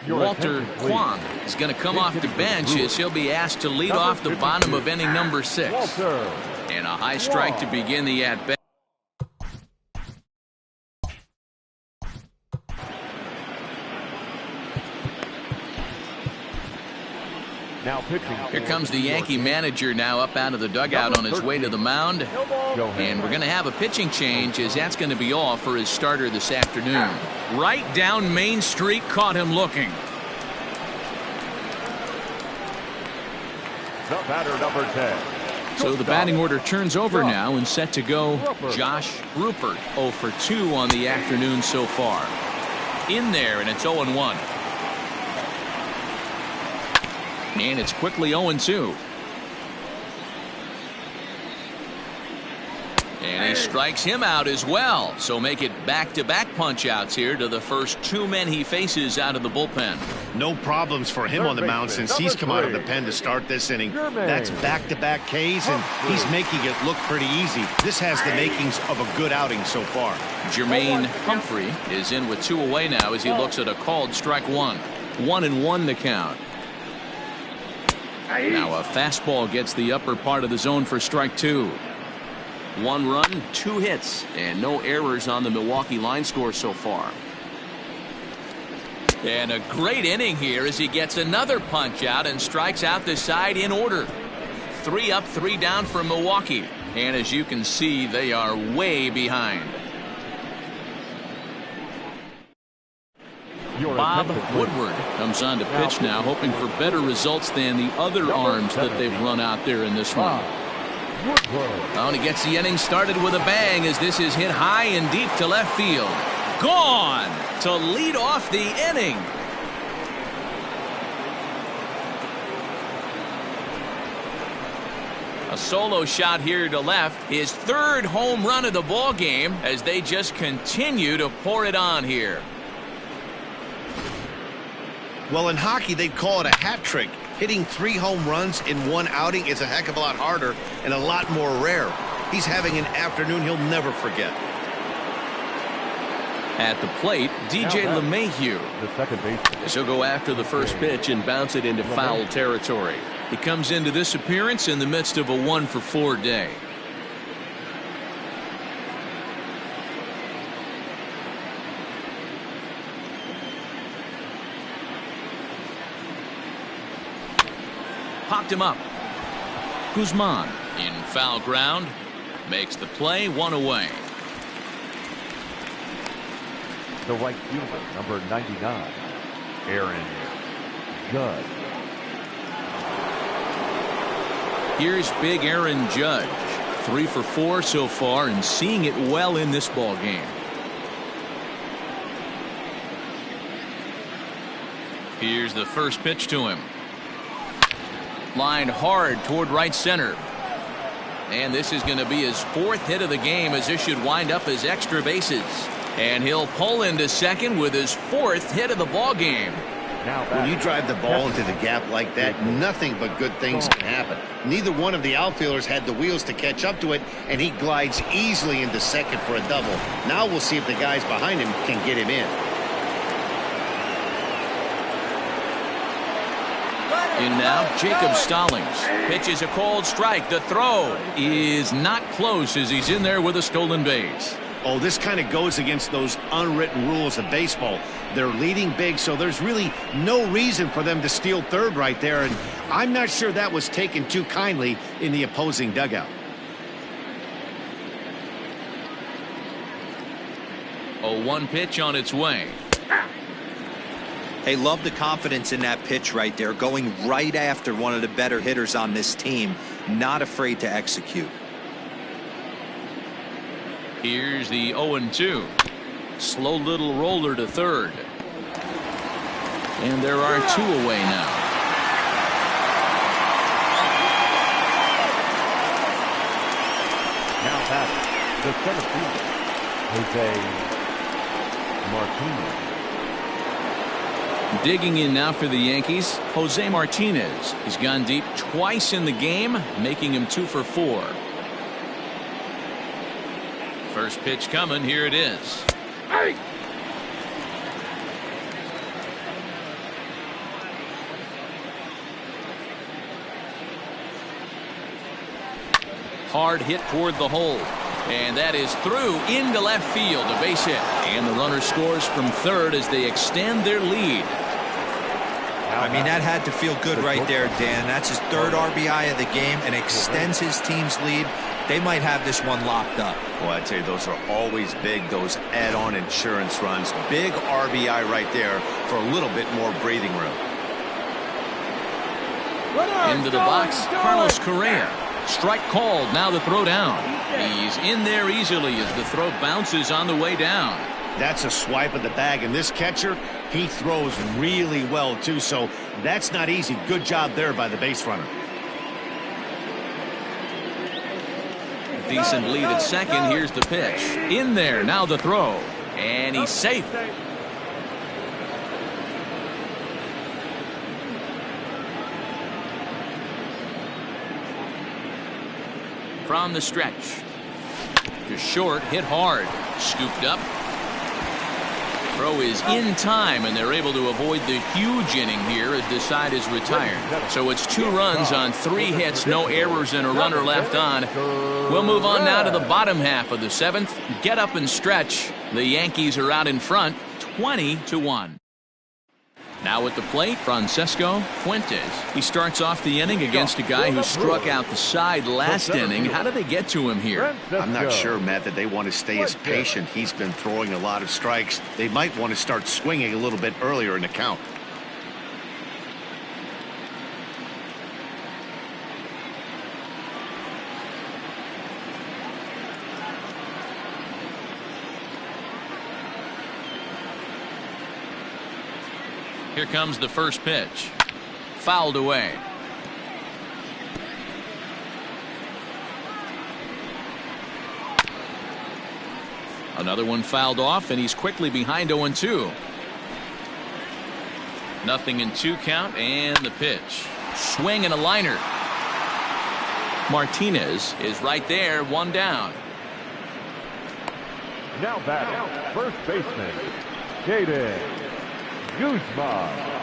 Walter Kwan is going to come off the bench as he'll be asked to lead off the bottom of inning number 6. And a high strike to begin the at-bat. Now pitching. Here comes the Yankee manager now up out of the dugout on his way to the mound. And we're going to have a pitching change as that's going to be all for his starter this afternoon. Right down Main Street, caught him looking. The batter, number 10. So the batting order turns over now and set to go Josh Rupert. 0 for 2 on the afternoon so far. In there, and it's 0-1. And it's quickly 0-2. And he strikes him out as well. So make it back-to-back punch-outs here to the first two men he faces out of the bullpen. No problems for him on the mound since he's come out of the pen to start this inning. That's back-to-back Ks, and he's making it look pretty easy. This has the makings of a good outing so far. Jermaine Humphrey is in with 2 away now as he looks at a called strike one. 1-1 to count. Now a fastball gets the upper part of the zone for strike 2. 1 run, 2 hits, and no errors on the Milwaukee line score so far. And a great inning here as he gets another punch out and strikes out the side in order. 3 up, 3 down for Milwaukee. And as you can see, they are way behind. Bob Woodward comes on to pitch now, hoping for better results than the other arms that they've run out there in this one. Oh, and he gets the inning started with a bang as this is hit high and deep to left field. Gone to lead off the inning. A solo shot here to left. His 3rd home run of the ball game as they just continue to pour it on here. Well, in hockey, they'd call it a hat trick. Hitting 3 home runs in 1 outing is a heck of a lot harder and a lot more rare. He's having an afternoon he'll never forget. At the plate, DJ LeMahieu. The second baseman. He'll go after the first pitch and bounce it into foul territory. He comes into this appearance in the midst of a 1-for-4 day. Popped him up. Guzman in foul ground. Makes the play, 1 away. The right fielder, number 99, Aaron Judge. Here's big Aaron Judge. 3 for 4 so far and seeing it well in this ball game. Here's the first pitch to him. Lined hard toward right center. And this is going to be his 4th hit of the game as this should wind up as extra bases. And he'll pull into second with his 4th hit of the ball game. When you drive the ball into the gap like that, nothing but good things can happen. Neither one of the outfielders had the wheels to catch up to it, and he glides easily into second for a double. Now we'll see if the guys behind him can get him in. In now, Jacob Stallings pitches a called strike. The throw is not close as he's in there with a stolen base. Oh, this kind of goes against those unwritten rules of baseball. They're leading big, so there's really no reason for them to steal third right there, and I'm not sure that was taken too kindly in the opposing dugout. A 1 pitch on its way. Hey, love the confidence in that pitch right there, going right after one of the better hitters on this team, not afraid to execute. Here's the 0-2. Slow little roller to third. And there are 2 away now. Now back, the center fielder, Jose Martinez. Digging in now for the Yankees, Jose Martinez. He's gone deep twice in the game, making him 2 for 4. First pitch coming. Here it is. Hey. Hard hit toward the hole. And that is through into left field. A base hit. And the runner scores from third as they extend their lead. I mean, that had to feel good right there, Dan. That's his 3rd RBI of the game and extends his team's lead. They might have this one locked up. Well, I'd say those are always big, those add-on insurance runs. Big RBI right there for a little bit more breathing room. Into the box, Carlos Correa. Strike called. Now the throw down. He's in there easily as the throw bounces on the way down. That's a swipe of the bag, and this catcher, he throws really well too, so that's not easy. Good job there by the base runner. Decent lead at second. Here's the pitch. In there. Now the throw. And he's safe. From the stretch. Just short. Hit hard. Scooped up. Throw is in time, and they're able to avoid the huge inning here as this side is retired. So it's 2 runs on 3 hits, no errors, and a runner left on. We'll move on now to the bottom half of the 7th. Get up and stretch. The Yankees are out in front, 20-1. Now at the plate, Francisco Fuentes. He starts off the inning against a guy who struck out the side last inning. How did they get to him here? I'm not sure, Matt, that they want to stay as patient. He's been throwing a lot of strikes. They might want to start swinging a little bit earlier in the count. Here comes the first pitch. Fouled away. Another one fouled off, and he's quickly behind 0-2. Nothing in 2 count, and the pitch. Swing and a liner. Martinez is right there, 1 down. Now back, first baseman, Cody Guzman.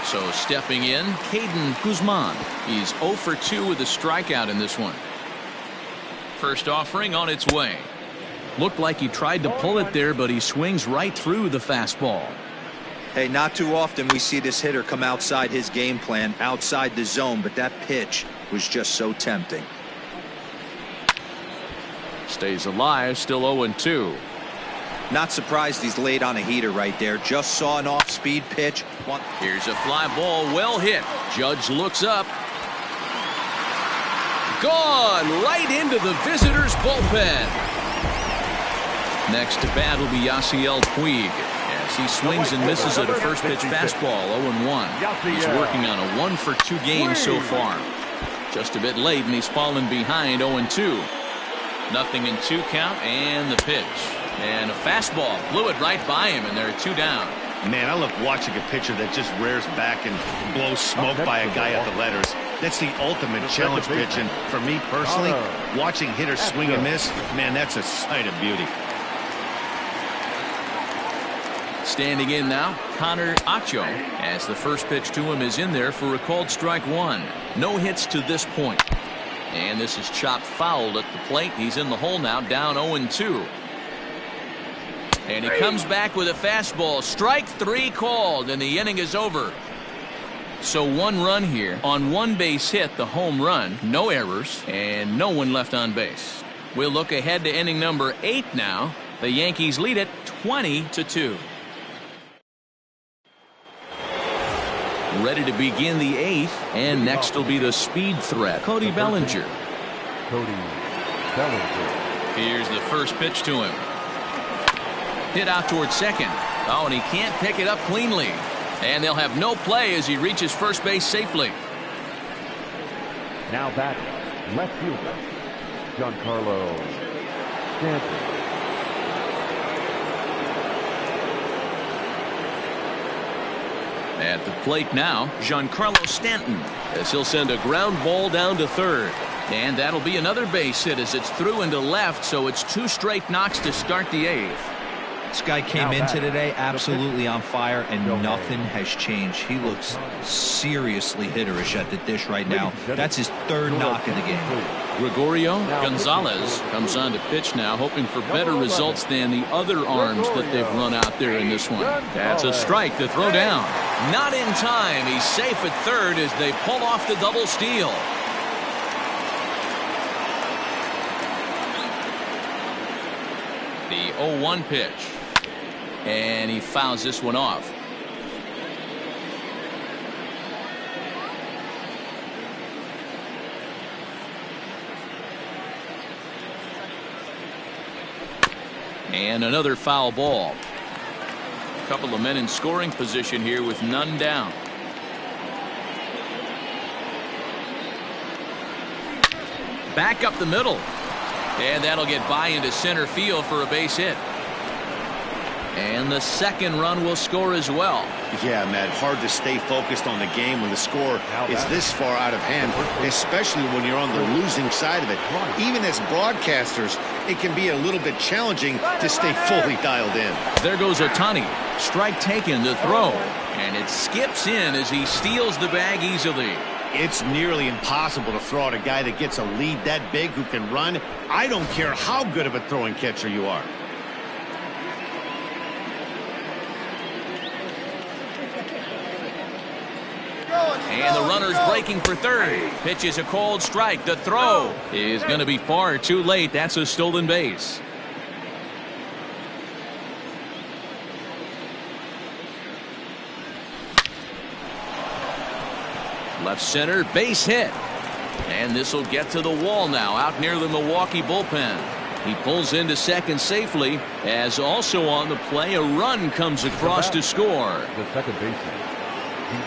So stepping in, Caden Guzman. He's 0 for 2 with a strikeout in this one. First offering on its way. Looked like he tried to pull it there, but he swings right through the fastball. Hey, not too often we see this hitter come outside his game plan, outside the zone, but that pitch was just so tempting. Stays alive, still 0-2. Not surprised he's laid on a heater right there. Just saw an off-speed pitch. Here's a fly ball, well hit. Judge looks up. Gone right into the visitors' bullpen. Next to bat will be Yasiel Puig as he swings and misses at a first pitch fastball. 0-1. He's working on a 1 for 2 game so far. Just a bit late, and he's fallen behind 0-2. Nothing in 2 count, and the pitch. And a fastball blew it right by him, and there are 2 down. Man, I love watching a pitcher that just rears back and blows smoke by a guy at the letters. That's the ultimate challenge pitch, and for me personally, watching hitters swing and miss, man, that's a sight of beauty. Standing in now, Connor Acho, as the first pitch to him is in there for a called strike 1. No hits to this point. And this is chopped fouled at the plate. He's in the hole now, down 0-2. And he comes back with a fastball. Strike 3 called, and the inning is over. So 1 run here on 1 base hit, the home run. No errors, and no one left on base. We'll look ahead to inning number 8 now. The Yankees lead it 20-2. Ready to begin the 8th, and next will be the speed threat, Cody Bellinger. Cody Bellinger. Here's the first pitch to him. Hit out towards second. Oh, and he can't pick it up cleanly. And they'll have no play as he reaches first base safely. Now back, left fielder, Giancarlo Stanton. At the plate now, Giancarlo Stanton, as he'll send a ground ball down to third. And that'll be another base hit as it's through into left, so it's 2 straight knocks to start the 8th. This guy came into today absolutely on fire, and nothing has changed. He looks seriously hitterish at the dish right now. That's his 3rd knock of the game. Gregorio Gonzalez comes on to pitch now, hoping for better results than the other arms that they've run out there in this one. That's a strike to throw down. Not in time. He's safe at third as they pull off the double steal. The 0-1 pitch. And he fouls this one off. And another foul ball. A couple of men in scoring position here with none down. Back up the middle. And that'll get by into center field for a base hit. And the second run will score as well. Yeah, Matt, hard to stay focused on the game when the score is this far out of hand, especially when you're on the losing side of it. Even as broadcasters, it can be a little bit challenging to stay fully dialed in. There goes Otani. Strike taken to throw. And it skips in as he steals the bag easily. It's nearly impossible to throw at a guy that gets a lead that big who can run. I don't care how good of a throwing catcher you are. And the runner's breaking for third. Pitch is a cold strike. The throw is going to be far too late. That's a stolen base. Left center, base hit. And this will get to the wall now, out near the Milwaukee bullpen. He pulls into second safely, as also on the play, a run comes across to score. The second baseman.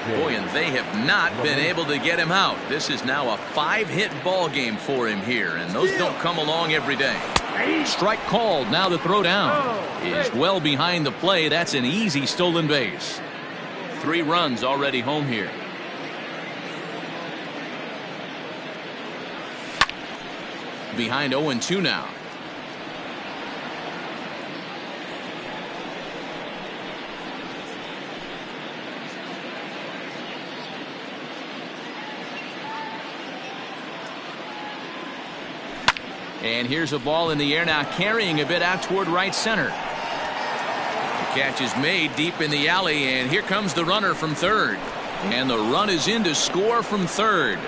Boy, and they have not been able to get him out. This is now a 5-hit ball game for him here, and those don't come along every day. Strike called. Now the throw down is well behind the play. That's an easy stolen base. 3 runs already home here. Behind 0-2 now. And here's a ball in the air now, carrying a bit out toward right center. The catch is made deep in the alley, and here comes the runner from third. And the run is in to score from third.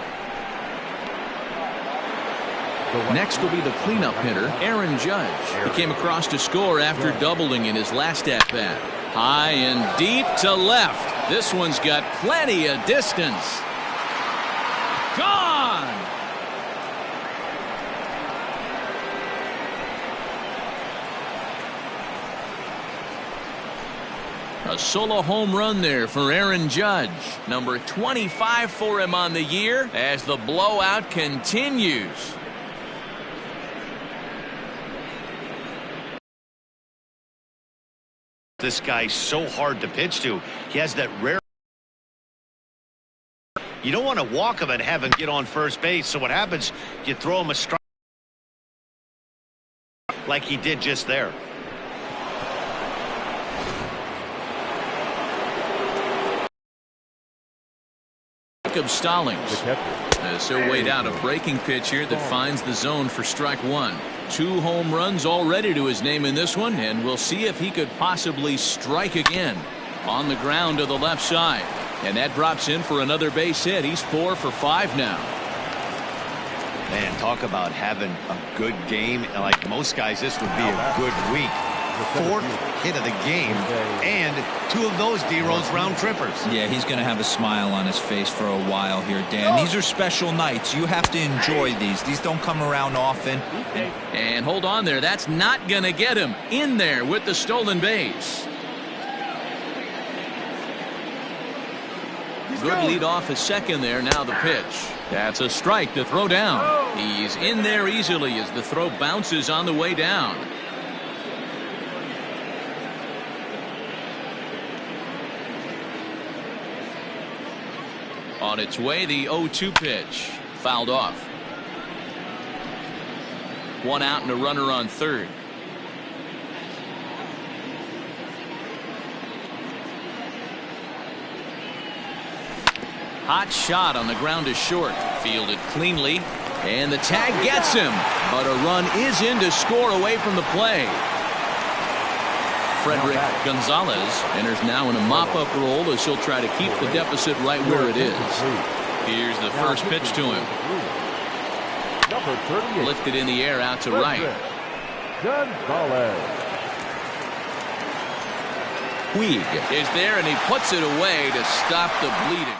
Next will be the cleanup hitter, Aaron Judge. He came across to score after doubling in his last at-bat. High and deep to left. This one's got plenty of distance. Gone! A solo home run there for Aaron Judge. Number 25 for him on the year as the blowout continues. This guy's so hard to pitch to. He has that rare. You don't want to walk him and have him get on first base. So what happens? You throw him a strike like he did just there. Stallings. So weighed out a breaking pitch here that finds the zone for strike one. 2 home runs already to his name in this one, and we'll see if he could possibly strike again. On the ground to the left side, and that drops in for another base hit. He's 4 for 5 now. Man, talk about having a good game. Like most guys, this would be a good week. 4th hit of the game, and 2 of those D-Rose round trippers. Yeah, he's going to have a smile on his face for a while here, Dan. These are special nights. You have to enjoy these. These don't come around often. And hold on there. That's not going to get him in there with the stolen base. Good lead off his second there. Now the pitch. That's a strike to throw down. He's in there easily as the throw bounces on the way down. On its way, the 0-2 pitch. Fouled off. 1 out and a runner on third. Hot shot on the ground to short. Fielded cleanly. And the tag gets him. But a run is in to score away from the play. Frederick Gonzalez enters now in a mop-up role as he'll try to keep the deficit right where it is. Here's the first pitch to him. Lifted in the air out to right. Puig is there, and he puts it away to stop the bleeding.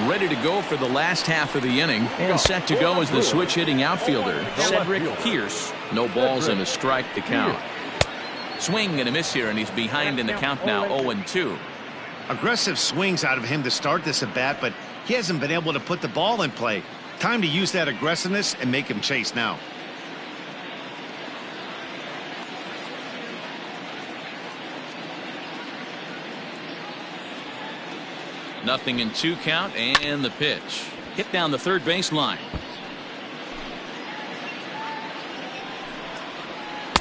Ready to go for the last half of the inning, and set to go as the switch-hitting outfielder, Cedric Pierce. No balls and a strike to count. Swing and a miss here, and he's behind in the count now, 0-2. Aggressive swings out of him to start this at bat, but he hasn't been able to put the ball in play. Time to use that aggressiveness and make him chase now. Nothing in 2 count, and the pitch. Hit down the third base line.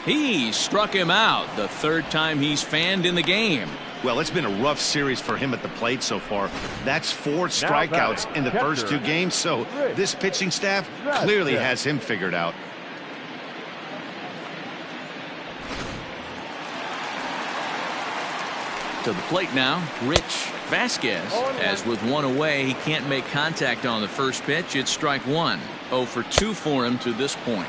He struck him out, the 3rd time he's fanned in the game. Well, it's been a rough series for him at the plate so far. That's 4 strikeouts in the first 2 games, so this pitching staff clearly has him figured out. To the plate now, Rich Vasquez. As with 1 away, he can't make contact on the first pitch. It's strike 1. 0 for 2 for him to this point.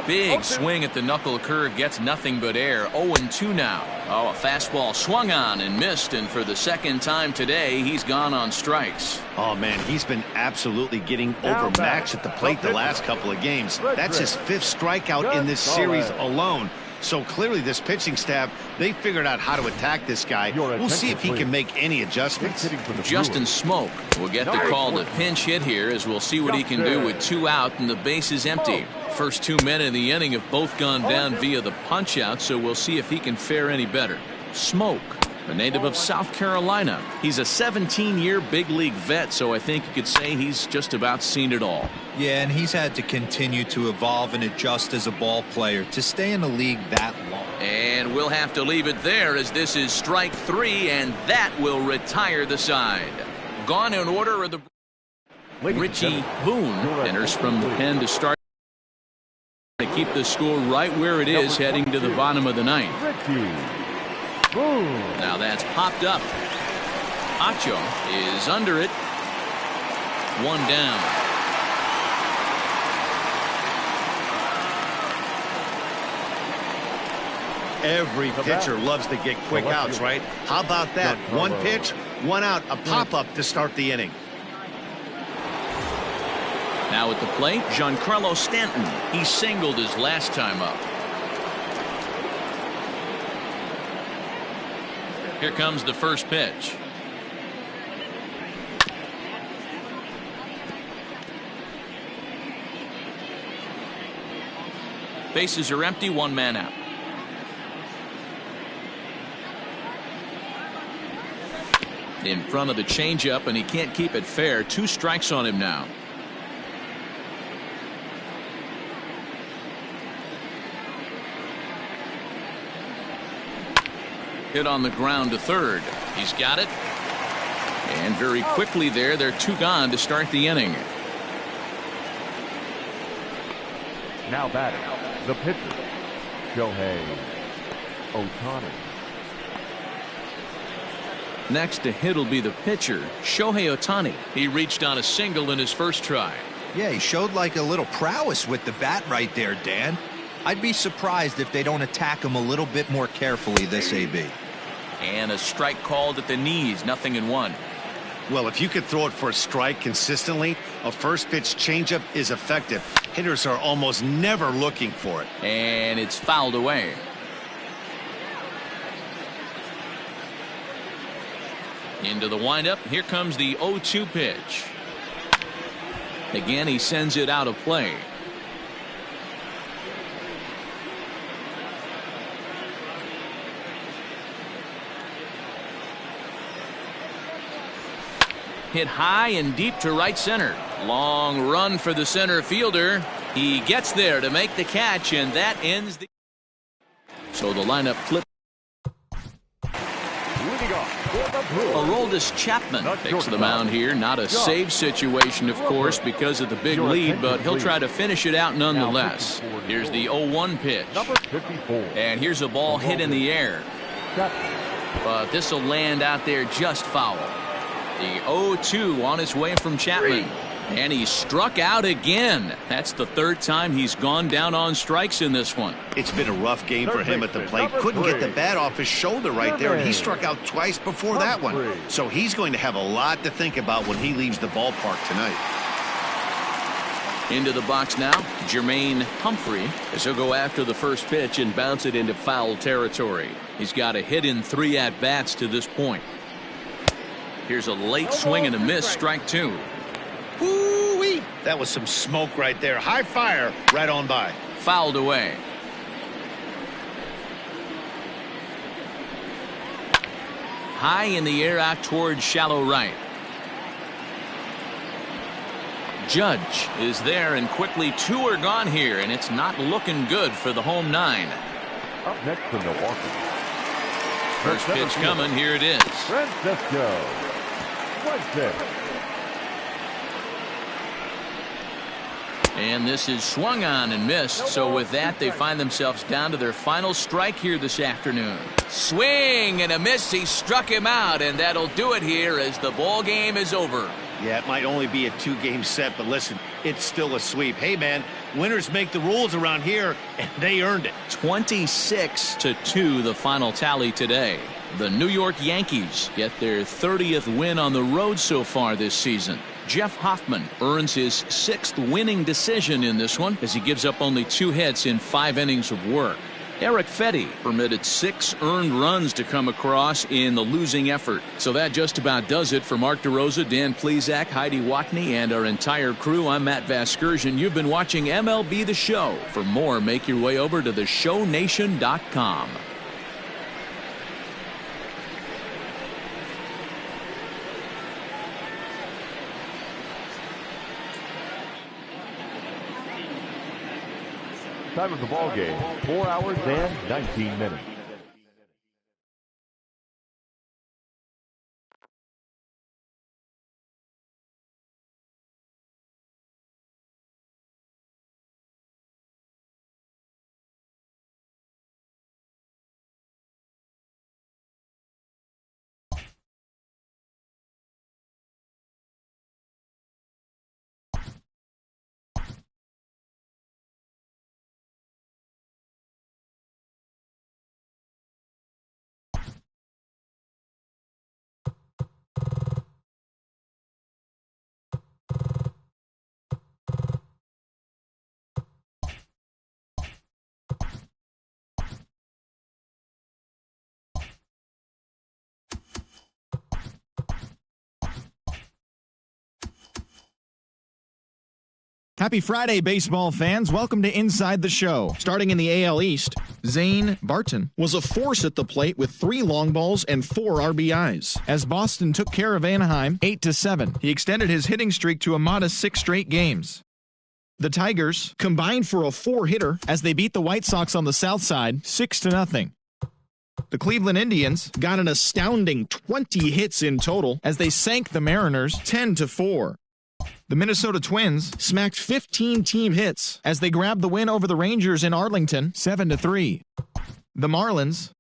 Big swing at the knuckle curve, gets nothing but air. 0-2 now. Oh, a fastball swung on and missed, and for the 2nd time today, he's gone on strikes. Oh, man, he's been absolutely getting overmatched at the plate the last couple of games. That's his 5th strikeout in this series alone. So clearly this pitching staff, they figured out how to attack this guy. We'll see if he can make any adjustments. Justin Smoke will get the call to pinch hit here, as we'll see what he can do with 2 out and the base is empty. First 2 men in the inning have both gone down via the punch out, so we'll see if he can fare any better. Smoke, a native of South Carolina. He's a 17-year big league vet, so I think you could say he's just about seen it all. Yeah, and he's had to continue to evolve and adjust as a ball player to stay in the league that long. And we'll have to leave it there, as this is strike 3, and that will retire the side. Gone in order are the Richie Boone enters from the pen to start to keep the score right where it is heading to the bottom of the 9th. Now that's popped up. Acho is under it. 1 down. Every pitcher loves to get quick outs, right? How about that? 1 pitch, 1 out, a pop-up to start the inning. Now at the plate, Giancarlo Stanton. He singled his last time up. Here comes the first pitch. Bases are empty, 1 man out. In front of the changeup, and he can't keep it fair. 2 strikes on him now. Hit on the ground to third. He's got it. And very quickly there, they're 2 gone to start the inning. Now batting, the pitcher, Shohei Otani. Next to hit will be the pitcher, Shohei Otani. He reached on a single in his first try. Yeah, he showed like a little prowess with the bat right there, Dan. I'd be surprised if they don't attack him a little bit more carefully this AB. And a strike called at the knees, 0-1. Well, if you could throw it for a strike consistently, a first pitch changeup is effective. Hitters are almost never looking for it. And it's fouled away. Into the windup. Here comes the 0-2 pitch. Again, he sends it out of play. Hit high and deep to right center. Long run for the center fielder. He gets there to make the catch, and that ends the. So the lineup flip. Aroldis Chapman takes the mound here. Not a save situation, of course, because of the big lead, but he'll try to finish it out nonetheless. Here's the 0-1 pitch. And here's a ball hit in the air. But this will land out there just foul. The 0-2 on his way from Chapman. And he struck out again. That's the 3rd time he's gone down on strikes in this one. It's been a rough game for him at the plate. Couldn't get the bat off his shoulder right there, and he struck out twice before that one. So he's going to have a lot to think about when he leaves the ballpark tonight. Into the box now, Jermaine Humphrey, as he'll go after the first pitch and bounce it into foul territory. He's got a hit in 3 at-bats to this point. Here's a late swing and a miss, strike 2. Woo-wee! That was some smoke right there. High fire right on by. Fouled away. High in the air out towards shallow right. Judge is there, and quickly 2 are gone here, and it's not looking good for the home 9. Up next for Milwaukee. First pitch coming. Here it is. Francisco. And this is swung on and missed. So with that, they find themselves down to their final strike here this afternoon. Swing and a miss. He struck him out, and that'll do it here as the ball game is over. Yeah, it might only be a 2-game set, but listen, it's still a sweep. Hey, man, winners make the rules around here, and they earned it. 26-2, the final tally today. The New York Yankees get their 30th win on the road so far this season. Jeff Hoffman earns his 6th winning decision in this one as he gives up only 2 hits in 5 innings of work. Eric Fedde permitted 6 earned runs to come across in the losing effort. So that just about does it for Mark DeRosa, Dan Plesac, Heidi Watney, and our entire crew. I'm Matt Vasquez. You've been watching MLB The Show. For more, make your way over to theshownation.com. Time of the ball game, 4 hours and 19 minutes. Happy Friday, baseball fans. Welcome to Inside the Show. Starting in the AL East, Zane Barton was a force at the plate with 3 long balls and 4 RBIs. As Boston took care of Anaheim 8-7, he extended his hitting streak to a modest 6 straight games. The Tigers combined for a 4-hitter as they beat the White Sox on the south side 6-0. The Cleveland Indians got an astounding 20 hits in total as they sank the Mariners 10-4. The Minnesota Twins smacked 15 team hits as they grabbed the win over the Rangers in Arlington 7-3. The Marlins